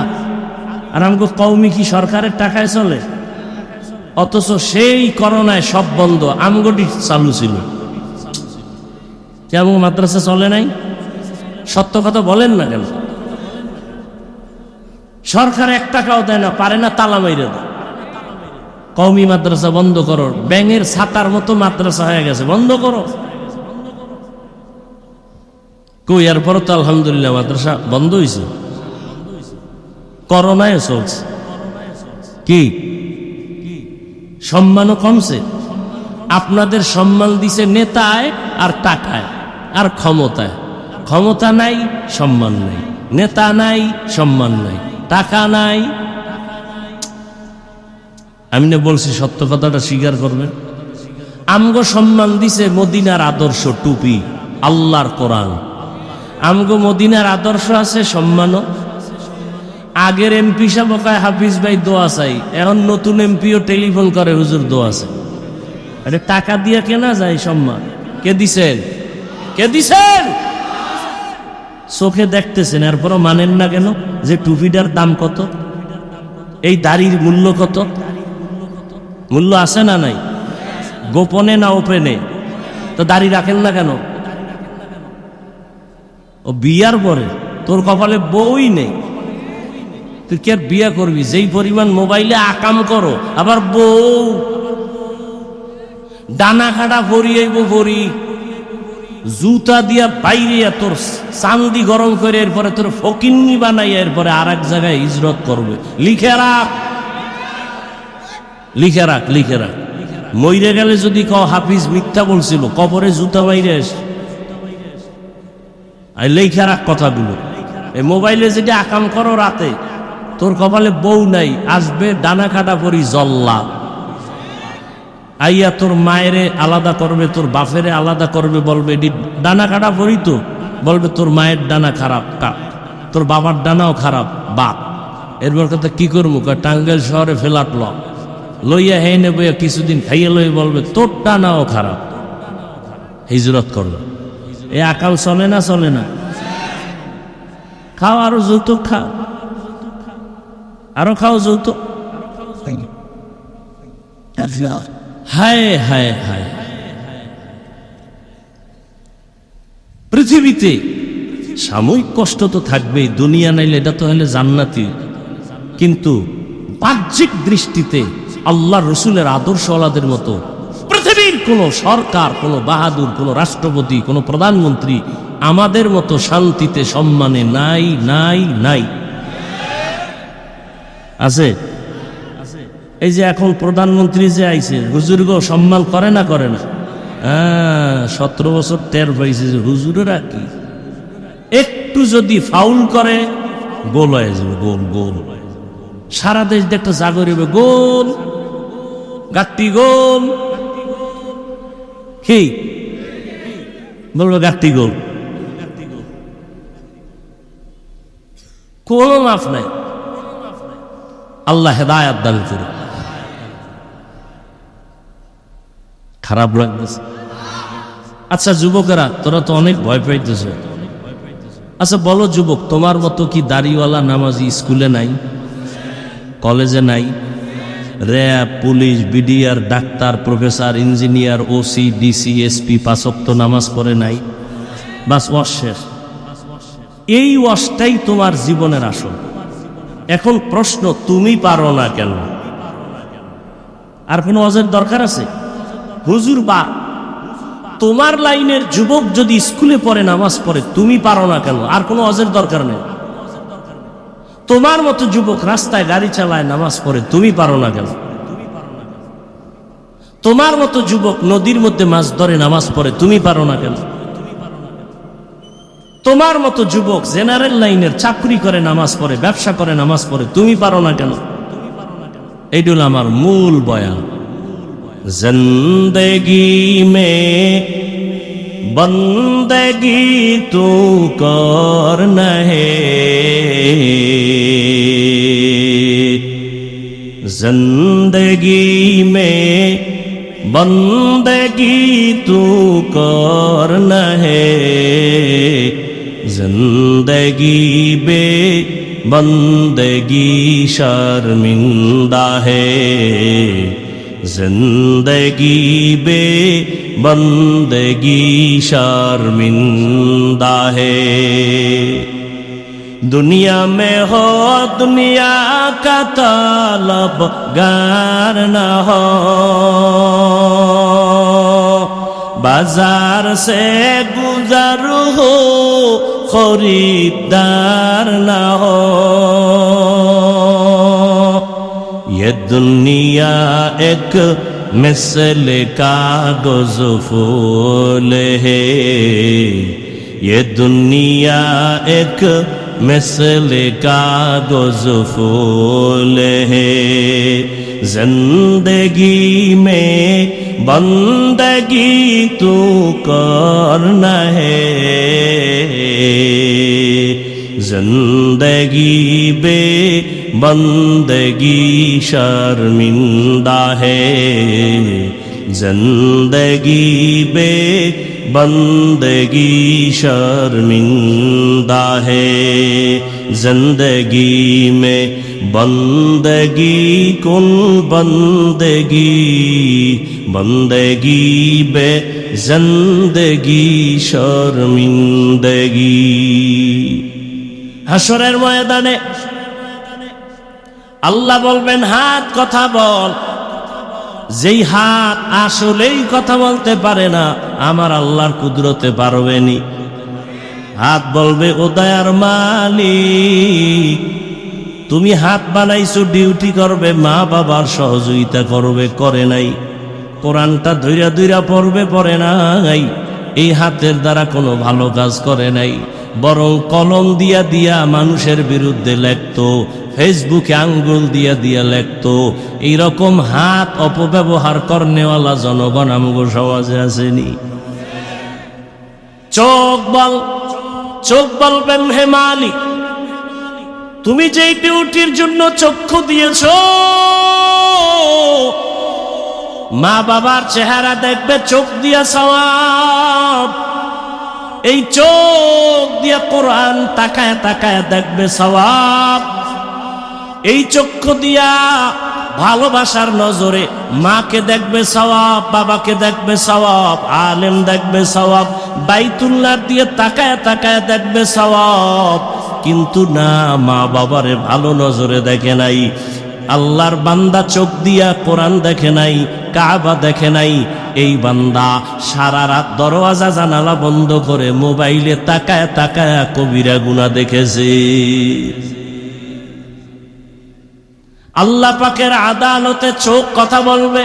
আর আমগো কওমি কি সরকারের টাকায় চলে? অথচ সেই করোনায় সব বন্ধ, আমগোটি চালু ছিল। কেমন মাদ্রাসা চলে নাই? সত্য কথা বলেন না কেন? সরকার 1 টাকাও দেয় না, পারে না, তালা মাইরে দেয়। কওমি মাদ্রাসা বন্ধ করো, ব্যাঙের ছাতার মতো মাদ্রাসা হয়ে গেছে, বন্ধ করো। কই এরপর তো আলহামদুলিল্লাহ মাদ্রাসা বন্ধ হয়েছে, করোনায় চলছে। কি সম্মানও কমছে? আপনাদের সম্মান দিছে নেতায় আর টাকায় আর ক্ষমতায়। ক্ষমতা নাই, সম্মান নাই, নেতা নাই, সম্মান নাই, টাকা নাই। আমি না বলছি সত্য কথাটা স্বীকার করবেন? আমগো সম্মান দিছে মদিনার আদর্শ, টুপি, আল্লাহর কোরআন। আমগো মদিনার আদর্শ আছে, সম্মানও। আগের এমপি সাহেব কয় হাফিজ ভাই দোয়া চাই, এখন নতুন এমপিও টেলিফোন করে হুজুর দোয়া চাই। আরে টাকা দিয়া কেনা যায় সম্মান? কে দিছেন? কে দিছেন? চোখে দেখতেছেন, এরপরও মানেন না কেন? যে টুপিটার দাম কত, এই দাড়ির মূল্য কত? মূল্য আছে না নাই? গোপনে না ওপেনে? তো দাড়ি রাখেন না কেন? ও বিয়ার পরে তোর কপালে বউই নেই, তুই কি আর বিয়া করবি? যেই পরিমাণ মোবাইলে আকাম করো, আবার বউ ডানা খাটা ভরিয়েইব, ভরি জুতা দিয়া বাইরে তোর চান্দি গরম করে এরপরে তোর ফকিন্নি বানাইয়া এরপরে আর এক জায়গায় হিজরত করবে। লিখে রাখ, লিখে রাখ, লিখে রাখ। মইরে গেলে যদি কও হাফিজ মিথ্যা বলছিল, কবরে জুতা বাইরে এস। লিখে রাখ কথাগুলো। এই মোবাইলে যেটা আকাম করো রাতে, তোর কপালে বউ নাই, আসবে ডানা কাটা পরি জল্লা আইয়া তোর মায়েরে আলাদা করবে, তোর বাপেরে আলাদা করবে, বলবে এটি ডানা কাটা পরি, তো বলবে তোর মায়ের ডানা খারাপ, তোর বাবার ডানাও খারাপ, বাপ। এরপর কথা কি করবো? টাঙ্গাইল শহরে ফেলাট লইয়া হে নেবে, কিছুদিন খাইয়ে লই, বলবে তোর ডানাও খারাপ, হিজরত করবে। এ আকাম চলে না? চলে না? খাও, আরো যৌতুক খাও, আরো খাও যৌতুক। হায় হায় হায়, পৃথিবীতে সাময়িক কষ্ট তো থাকবেই, দুনিয়া নাইলে এটা তো হলে জান্নাতি। কিন্তু বাহ্যিক দৃষ্টিতে আল্লাহ রসুলের আদর্শওয়ালাদের মতো পৃথিবীর কোন সরকার, কোন বাহাদুর, কোন রাষ্ট্রপতি, কোন প্রধানমন্ত্রী আমাদের মতো শান্তিতে সম্মানে নাই, নাই, নাই। আছে? এই যে এখন প্রধানমন্ত্রী যে আইছে, হুজুরগো সম্মান করে না? করে না? 17 বছর টের পাইছে যে হুজুরেরা কি, একটু যদি ফাউল করে গোল হয়ে যাবে, গোল গোল। সারা দেশ দেখতে জাগরিবে, গোল গাত্তি গোল। কি বলবো? গাত্তি গোল, কোনো মাফ নাই। আল্লাহ হেদায়াত দান করুন। খারাপ লাগতেছে? আচ্ছা যুবকেরা, তোরা তো অনেক ভয় পাইতেছ। আচ্ছা বলো যুবক, তোমার মতো কি দাড়িওয়ালা নামাজি স্কুলে নাই, কলেজে নাই? RAB, police, BDR, doctor, professor, engineer, OC, DC, SP 5 ওয়াক্ত নামাজ পড়ে নাই? বাস ওয়াজ শেষ। এই ওয়াজটাই তোমার জীবনের আসল। এখন প্রশ্ন, তুমি পারো না কেন? আর কোনো ওয়াজের দরকার আছে? হুজুর বা তোমার লাইনের যুবক যদি স্কুলে পড়ে, নামাজ পড়ে, তুমি পারো না কেন? আর কোনো ওয়াজের দরকার নেই। তোমার মতো যুবক রাস্তায় গাড়ি চালায়, নামাজ পড়ে, তুমি পারো না কেন? তোমার মতো যুবক নদীর মধ্যে মাছ ধরে, নামাজ পড়ে, তুমি পারো না কেন? তোমার মতো যুবক জেনারেল লাইনের চাকরি করে, নামাজ পড়ে, ব্যবসা করে, নামাজ পড়ে, তুমি পারো না কেন? এইটা হলো আমার মূল বয়ান। জিন্দেগি মে বন্দেগি তু করনা হে, जिंदगी में बंदगी तू करना है, जिंदगी बे बंदगी शर्मिंदा है, जिंदगी बे बंदगी शर्मिंदा है। दुनिया में हो दुनिया का तलबगार न हो, बाजार से गुजर हो खरीदार न हो। ये दुनिया एक मिसल कागज फूल है, ये दुनिया एक मिसल कागज फूल है, जिंदगी में बंदगी तू करना है, जिंदगी बे बंदगी शर्मिंदा है, जिंदगी बे बंदगी शर्मिंदा है, जिंदगी में बंदगी कुन बंदगी, बंदगी बे जिंदगी शर्मिंदगी। হাশরের ময়দানে আল্লাহ বলবেন, হাত কথা বল। যেই হাত আসলেই কথা বলতে পারে না, আমার আল্লাহর কুদরতে পারবেনি। হাত বলবে, ও দয়ার মালিক, তুমি হাত বানাইছো ডিউটি করবে, মা বাবার সহযোগিতা করবে, করে নাই। কোরআনটা ধৈরা ধৈরা পড়বে, পড়ে নাই। এই হাতের দ্বারা কোনো ভালো কাজ করে নাই, বরং কলম দিয়া দিয়া মানুষের বিরুদ্ধে লেখতো, ফেসবুকে আঙ্গুল দিয়া দিয়া লেখতো। এইরকম হাত অপব্যবহার করনেওয়ালা জনগণ আমগো সমাজে আসেনি। চোখ বল, চোখ বলবেন, হে মালিক, তুমি যেই ডিউটির জন্য চক্ষু দিয়েছ, মা বাবার চেহারা দেখবে চোখ দিয়া সওয়াব। এই চোখ দিয়া কোরআন তাকায় তাকায় দেখবে সওয়াব। এই চক্ষু দিয়া ভালোবাসার নজরে মাকে দেখবে সওয়াব, বাবাকে দেখবে সওয়াব, আলেম দেখবে সওয়াব, বাইতুল্লাহ দিয়ে তাকায় তাকায় দেখবে সওয়াব। কিন্তু না, মা বাবারে ভালো নজরে দেখে নাই। আল্লাহর বান্দা চোখ দিয়া কোরআন দেখে নাই, কাবা দেখে নাই। এই বান্দা সারা রাত দরওয়াজা জানালা বন্ধ করে মোবাইলে তাকায় তাকায় কবিরা গুনাহ দেখেছে। আল্লাহ পাকের আদালতে চোখ কথা বলবে,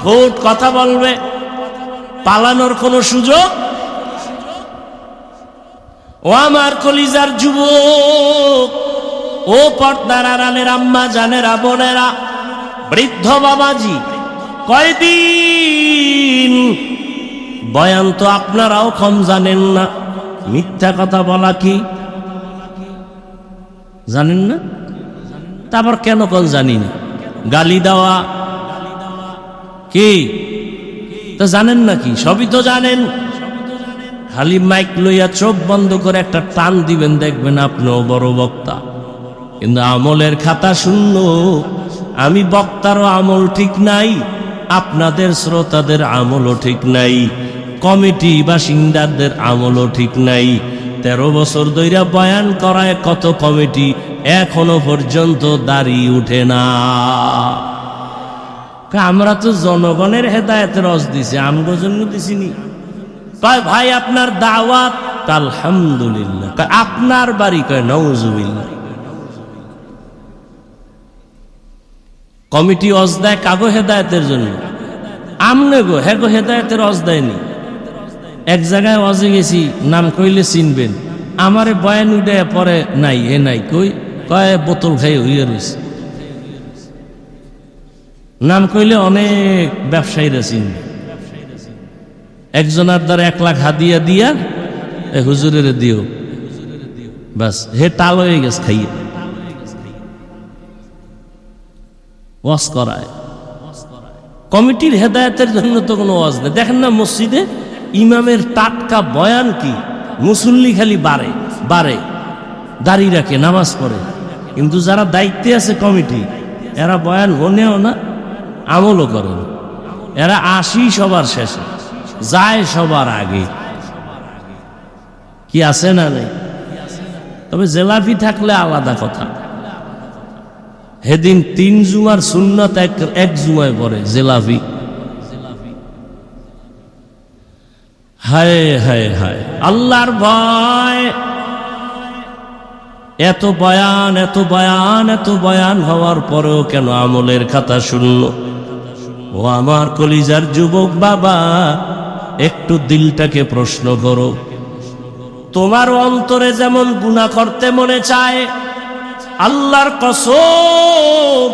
ঠোঁট কথা বলবে, পালানোর কোনো সুযোগ। ও আমার কলিজার যুবক, ও পর্দার আড়ালের আম্মা জানেরা, বোনেরা, বৃদ্ধ বাবাজি, কয়দিন বয়ান তো আপনারাও কম জানেন না। মিথ্যা কথা বলা কি জানেন না? তা তারপর কেন কোন জানি না, গালি দেওয়া কি তা জানেন নাকি? সবই তো জানেন, খালি মাইক লইয়া চোখ বন্ধ করে একটা টান দিবেন, দেখবেন আপনিও বড় বক্তা, কিন্তু আমলের খাতা শূন্য। আমি বক্তারও আমল ঠিক নাই, আপনাদের শ্রোতাদের আমলও ঠিক নাই, কমিটি বাসিন্দাদের আমলও ঠিক নাই। 13 বছর ধইরা বয়ান করায় কত কমিটি, এখনো পর্যন্ত দাড়ি উঠে না। আমরা তো জনগণের হেদায়েতের রস দিছি, আমগো জন্য দিছিনি। কয় ভাই আপনার দাওয়াত, আলহামদুলিল্লাহ। আপনার বাড়ি, কয় নাউজুবিল্লাহ। কমিটি অজ দেয় কাগো হেদায়েতের জন্য, আমনে গো হেগো হেদায়েতের অজ দেয়নি। এক জায়গায় অজে গেছি, নাম কইলে চিনবেন, আমারে বয়ান উঠে পরে নাই এ নাই, কয় বোতল খাই হইয়া রয়েছে। নাম কইলে অনেক ব্যবসায়ীরা চিনবে। একজনের দ্বারা 1 লাখ হাদিয়া দিয়া হুজুরের দিও, বাস হে টাল হয়ে গেছে খাইয়ে। ওয়াজ করায় কমিটির হেদায়েতের জন্য তো কোনো ওয়াজ নেই। দেখেন না মসজিদে ইমামের টাটকা বয়ান কি, মুসল্লি খালি বারে দাঁড়িয়ে রাখে, নামাজ পড়ে, কিন্তু যারা দায়িত্বে আছে কমিটি, এরা বয়ান হনেও না, আমলও করে না। এরা আসি সবার শেষে, যায় সবার আগে। কি আছে না নেই? তবে জেলাফি থাকলে আলাদা কথা। হেদিন 3 জুমার সুন্নাত এক জুমায় পড়ে জেলাফি। হায় হায় হায়, আল্লাহর ভয়। এত বয়ান এত বয়ান এত বয়ান হওয়ার পরেও কেন আমলের খাতা শূন্য? ও আমার কলিজার যুবক বাবা, একটু দিলটাকে প্রশ্ন করো। তোমার অন্তরে যেমন গুনাহ করতে মনে চায়, আল্লাহর কসম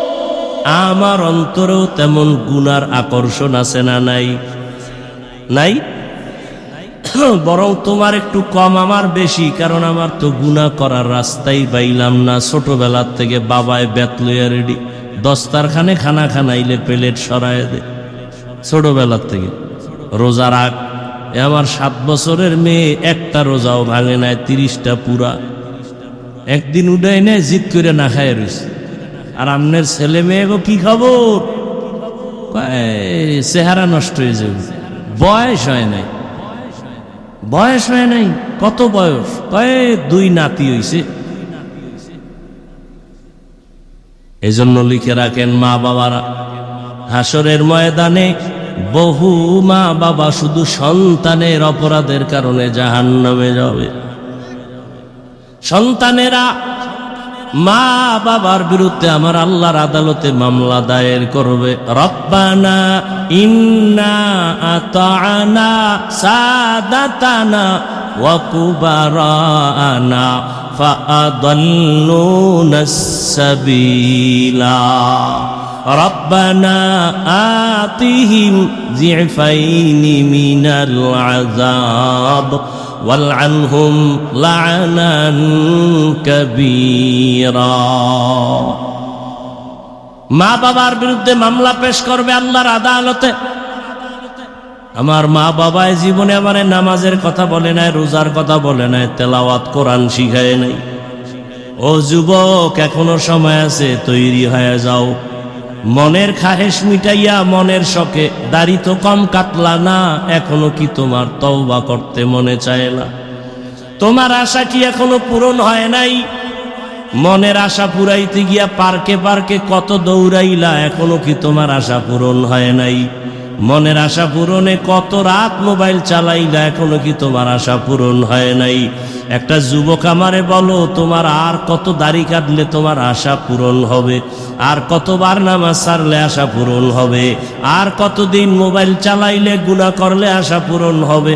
আমার অন্তরেও তেমন গুনার আকর্ষণ আছে না নাই? নাই? বরং তোমার একটু কম, আমার বেশি, কারণ আমার তো গুনাহ করার রাস্তাই পাইলাম না। ছোটবেলার থেকে বাবায় বেত লইয়া রেডি, দস্তারখানে খানা খানাইলে প্লেট সরায় দে। ছোটবেলার থেকে রোজা রাখ। আমার 7 বছরের মেয়ে একটা রোজাও ভাঙে নাই, 30টা পুরা। একদিন উঠাই নেয়, জিদ করে না খায় রয়েছে। আর আমনের ছেলে মেয়ে গো কি খবর? চেহারা নষ্ট হয়ে যাবে, বয়স হয় নাই, বয়স হয় নাই। কত বয়স? 2 নাতি হইছে। এজন্য লিখে রাখেন মা বাবারা, হাসরের ময়দানে বহু মা বাবা শুধু সন্তানের অপরাধের কারণে জাহান্নামে যাবে। সন্তানেরা মা বাবার বিরুদ্ধে আমার আল্লাহর আদালতে মামলা দায়ের করবে। রব্বানা ইন্না আতা'না সাদাতানা ওয়া কুবারানা ফাআদাল্লুনাস সাবিলা রব্বানা আতিহিম যিফাইনি মিনাল আযাব ওয়ালআনহুম লা'নান কাবীরা। মা বাবার বিরুদ্ধে মামলা পেশ করবে আল্লাহর আদালতে। আমার মা বাবায় জীবনে আমারে নামাজের কথা বলে নাই, রোজার কথা বলে নাই, তেলাওয়াত কোরআন শিখায় নাই। ও যুবক, এখনো সময় আছে, তৈরি হয়ে যাও। মনের খাহেশ মিটাইয়া মনের শখে দাড়ি তো কম কাটলা না, এখনো কি তোমার তওবা করতে মনে চায় না? তোমার আশা কি এখনো পূরণ হয় নাই? মনের আশা পুরাইতে গিয়া পার্কে পার্কে কত দৌড়াইলা, এখনো কি তোমার আশা পূরণ হয় নাই? মনের আশা পূরণে কত রাত মোবাইল চালাইলা, এখনো কি তোমার আশা পূরণ হয় নাই? একটা যুবক আমারে বলো, তোমার আর কত দাড়ি কাটলে তোমার আশা পূরণ হবে? আর কতবার নামাজ ছাড়লে আশা পূরণ হবে? আর কতদিন মোবাইল চালাইলে গুনাহ করলে আশা পূরণ হবে?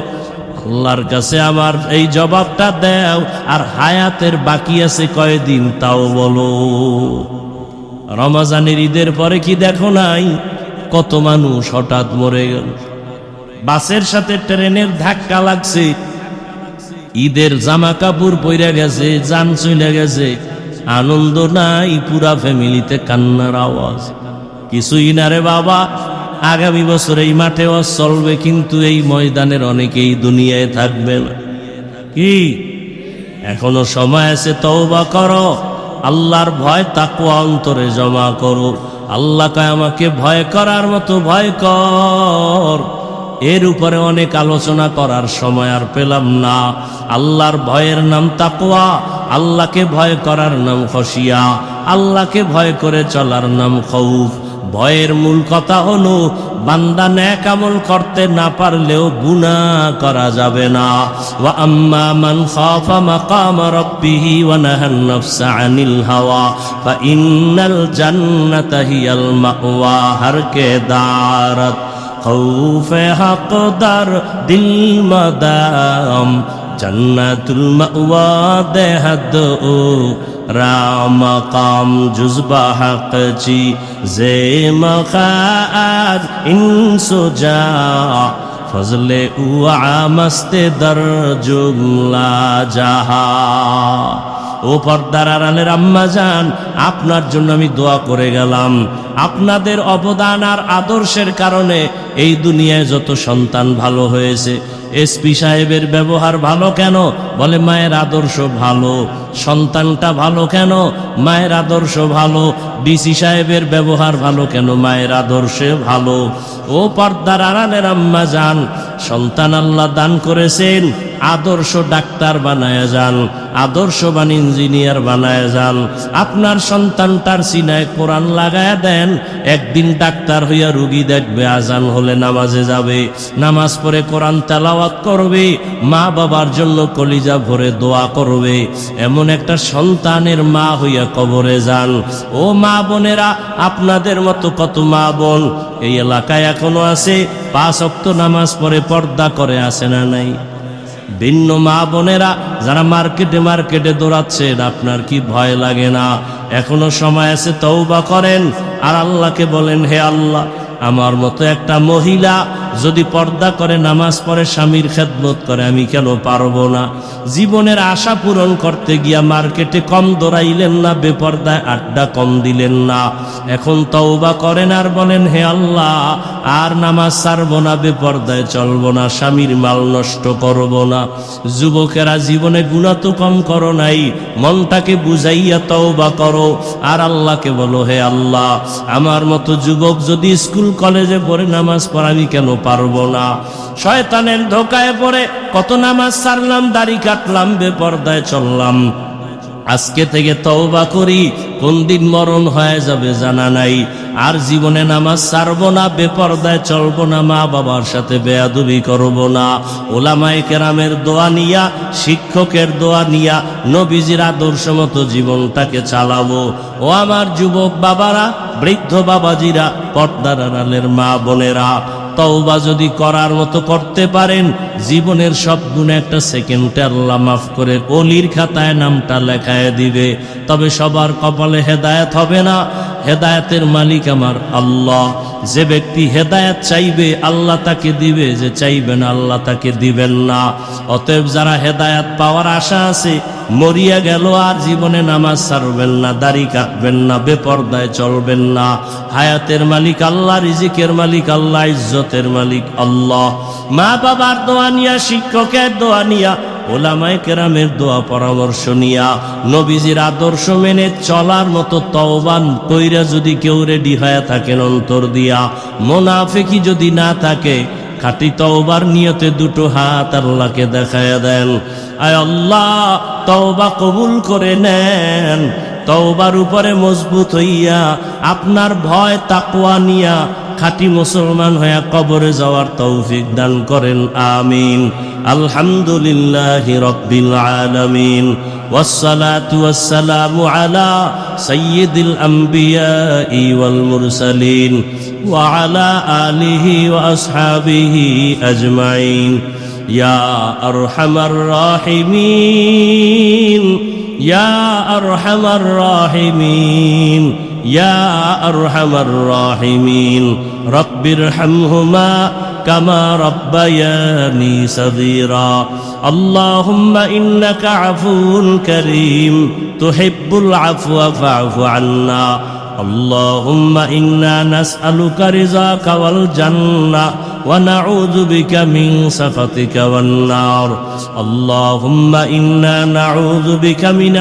আল্লাহর কাছে আমার এই জবাবটা দাও। আর হায়াতের বাকি আছে কয়দিন তাও বলো। রমজানের ঈদের পরে কি দেখো নাই কত মানুষ হঠাৎ মরে গেল? বাসের সাথে ট্রেনের ধাক্কা লাগছে, ঈদের জামা কাপড় পইরা গেছে, জান চলে গেছে, আনন্দ নাই, পুরা ফ্যামিলিতে কান্নার আওয়াজ। কিছুই না রে বাবা, আগামী বছর এই মাঠে ওয়াজ চলবে, কিন্তু এই ময়দানের অনেকেই দুনিয়ায় থাকবে না। কি এখনো সময় আছে, তওবা করো, আল্লাহর ভয় তাকওয়া অন্তরে জমা করো। আল্লাহ কয় আমাকে ভয় করার মতো ভয় কর। এর উপরে অনেক আলোচনা করার সময় আর পেলাম না। আল্লাহর ভয়ের নাম তাকওয়া, আল্লাহকে ভয় করার নাম খশিয়া, আল্লাহকে ভয় করে চলার নাম খৌফ। ভয়ের মূল কথা হলো বান্দা নেক আমল করতে না পারলেও গুনাহ করা যাবে না। ওয়া আম্মা মান খাফা মাকাম রাব্বিহি ওয়া নাহান নাফসা আনিল হাওয়া ফা ইন্নাল জান্নাতা হিয়াল মাওয়া। হর কে দারত খৌফে হকদার দিল মাদাম জন্নাতুল মাওয়া দেহাদ ও রাম কাম জুজবা হক চি জে মখাদ ইনসুজা ফজলে উআ মস্তে দর জুমলা জাহা। ও পর্দার আড়ালের আম্মা জান, আপনার জন্য আমি দোয়া করে গেলাম। আপনাদের অবদান আর আদর্শের কারণে এই দুনিয়ায় যত সন্তান ভালো হয়েছে। এসপি সাহেবের ব্যবহার ভালো কেন? বলে মায়ের আদর্শ ভালো। সন্তানটা ভালো কেন? মায়ের আদর্শ ভালো। ডিসি সাহেবের ব্যবহার ভালো কেন? মায়ের আদর্শে ভালো। ও পর্দার আড়ালের আম্মা জান, সন্তান আল্লাহ দান করেছেন, আদর্শ ডাক্তার বানায় যান, আদর্শবান ইঞ্জিনিয়ার বানায় যান। আপনার সন্তানটার সিনায় কোরআন লাগায়া দেন, একদিন ডাক্তার হইয়া রুগী দেখবে, আজান হলে নামাজে যাবে, নামাজ পড়ে কোরআন তেলাওয়াত করবে, মা বাবার জন্য কলিজা ভরে দোয়া করবে। এমন একটা সন্তানের মা হইয়া কবরে যান। ও মা বোনেরা, আপনাদের মতো কত মা বোন এই এলাকায় এখনো আছে, 5 ওয়াক্ত নামাজ পড়ে পর্দা করে, আছে না নাই? ভিন্ন মা বোনেরা যারা মার্কেটে দৌড়াচ্ছেন, আপনার কি ভয় লাগে না? এখনো সময় আছে, তওবা করেন আর আল্লাহকে বলেন, হে আল্লাহ, আমার মতো একটা মহিলা যদি পর্দা করে, নামাজ পড়ে, স্বামীর খেদমত করে, আমি কেন পারবো না? জীবনের আশা পূরণ করতে গিয়া মার্কেটে কম দৌড়াইলেন না, বেপর্দায় আড্ডা কম দিলেন না। এখন তওবা করেন আর বলেন, হে আল্লাহ, আর নামাজ ছাড়বো না, বেপর্দায় চলবো না, স্বামীর মাল নষ্ট করবো না। যুবকেরা, জীবনে গুনাহ তো কম করো নাই, মনটাকে বুঝাইয়া তওবা করো আর আল্লাহকে বলো, হে আল্লাহ, আমার মতো যুবক যদি স্কুল কলেজে পড়ে নামাজ পড়া, আমি কেন পারবো না? শয়তানের ধোকায় পড়ে কত নামাজ ছাড়লাম, দাড়ি কাটলাম, বেপর্দায় চললাম। আজকে থেকে তওবা করি, কোন দিন মরণ হয়ে যাবে জানা নাই। আর জীবনে নামাজ ছাড়বো না, বেপর্দায় চলবো না, মা বাবার সাথে বেয়াদবি করবো না। ওলামায়ে কেরামের দোয়া নিয়া, শিক্ষকের দোয়া নিয়া, নবীজির আদর্শ মতো জীবনটাকে চালাবো। ও আমার যুবক বাবারা, বৃদ্ধ বাবাজিরা, পর্দার আড়ালের মা বোনেরা, তওবা যদি করার মতো করতে পারেন, জীবনের সব গুণে একটা সেকেন্ডে আল্লাহ মাফ করে ওলির খাতায় নামটা লেখায় দিবে। তবে সবার কপালে হেদায়েত হবে না। হেদায়েতের মালিক আমার আল্লাহ। যে ব্যক্তি হেদায়েত চাইবে, আল্লাহ তাকে দিবে, যে চাইবে না, আল্লাহ তাকে দিবেন না। অতএব যারা হেদায়েত পাওয়ার আশা আছে, মরিয়া গেল আর জীবনে নামাজ ছাড়বেন না, দাড়ি কাটবেন না, বেপর্দায় চলবেন না। হায়াতের মালিক আল্লাহ, রিজিকের মালিক আল্লাহ, ইজ্জতের মালিক আল্লাহ। মা বাবার দোয়া নিয়া, শিক্ষকের দোয়া নিয়া, ওলামায়ে কেরামের দোয়া পরামর্শ নিয়া, নবীজির আদর্শ মেনে চলার মতো তওবা কইরা যদি কেউ রেডি হয়ে থাকেন অন্তর দিয়া, মুনাফিকি যদি না থাকে, খাঁটি তওবার নিয়তে দুটো হাত আল্লাহকে দেখায়া দেন, আয় আল্লাহ, তওবা কবুল করে নেন। তওবার উপরে মজবুত হইয়া, আপনার ভয় তাকওয়া নিয়া, খাঁটি মুসলমান হইয়া কবরে যাওয়ার তৌফিক দান করেন, আমিন। আলহামদুলিল্লাহি রাব্বিল আলামিন, ওয়াসসালাতু ওয়াসসালামু আলা সাইয়্যিদিল আমবিয়াই ওয়াল মুরসালিন ওয়া আলা আলিহি ওয়া আসহাবিহি আজমাইন। ইয়া আরহামার রাহিমিন, ইয়া আরহামার রাহিমিন, ইয়া আরহামার রাহিমিন। রব্বিরহামহুমা كما ربياني صغيرا اللهم إنك عفو كريم تحب العفو فاعف عنا اللهم إنا نسألك رضاك والجنة ونعوذ بك من سخطك والنار اللهم إنا نعوذ بك من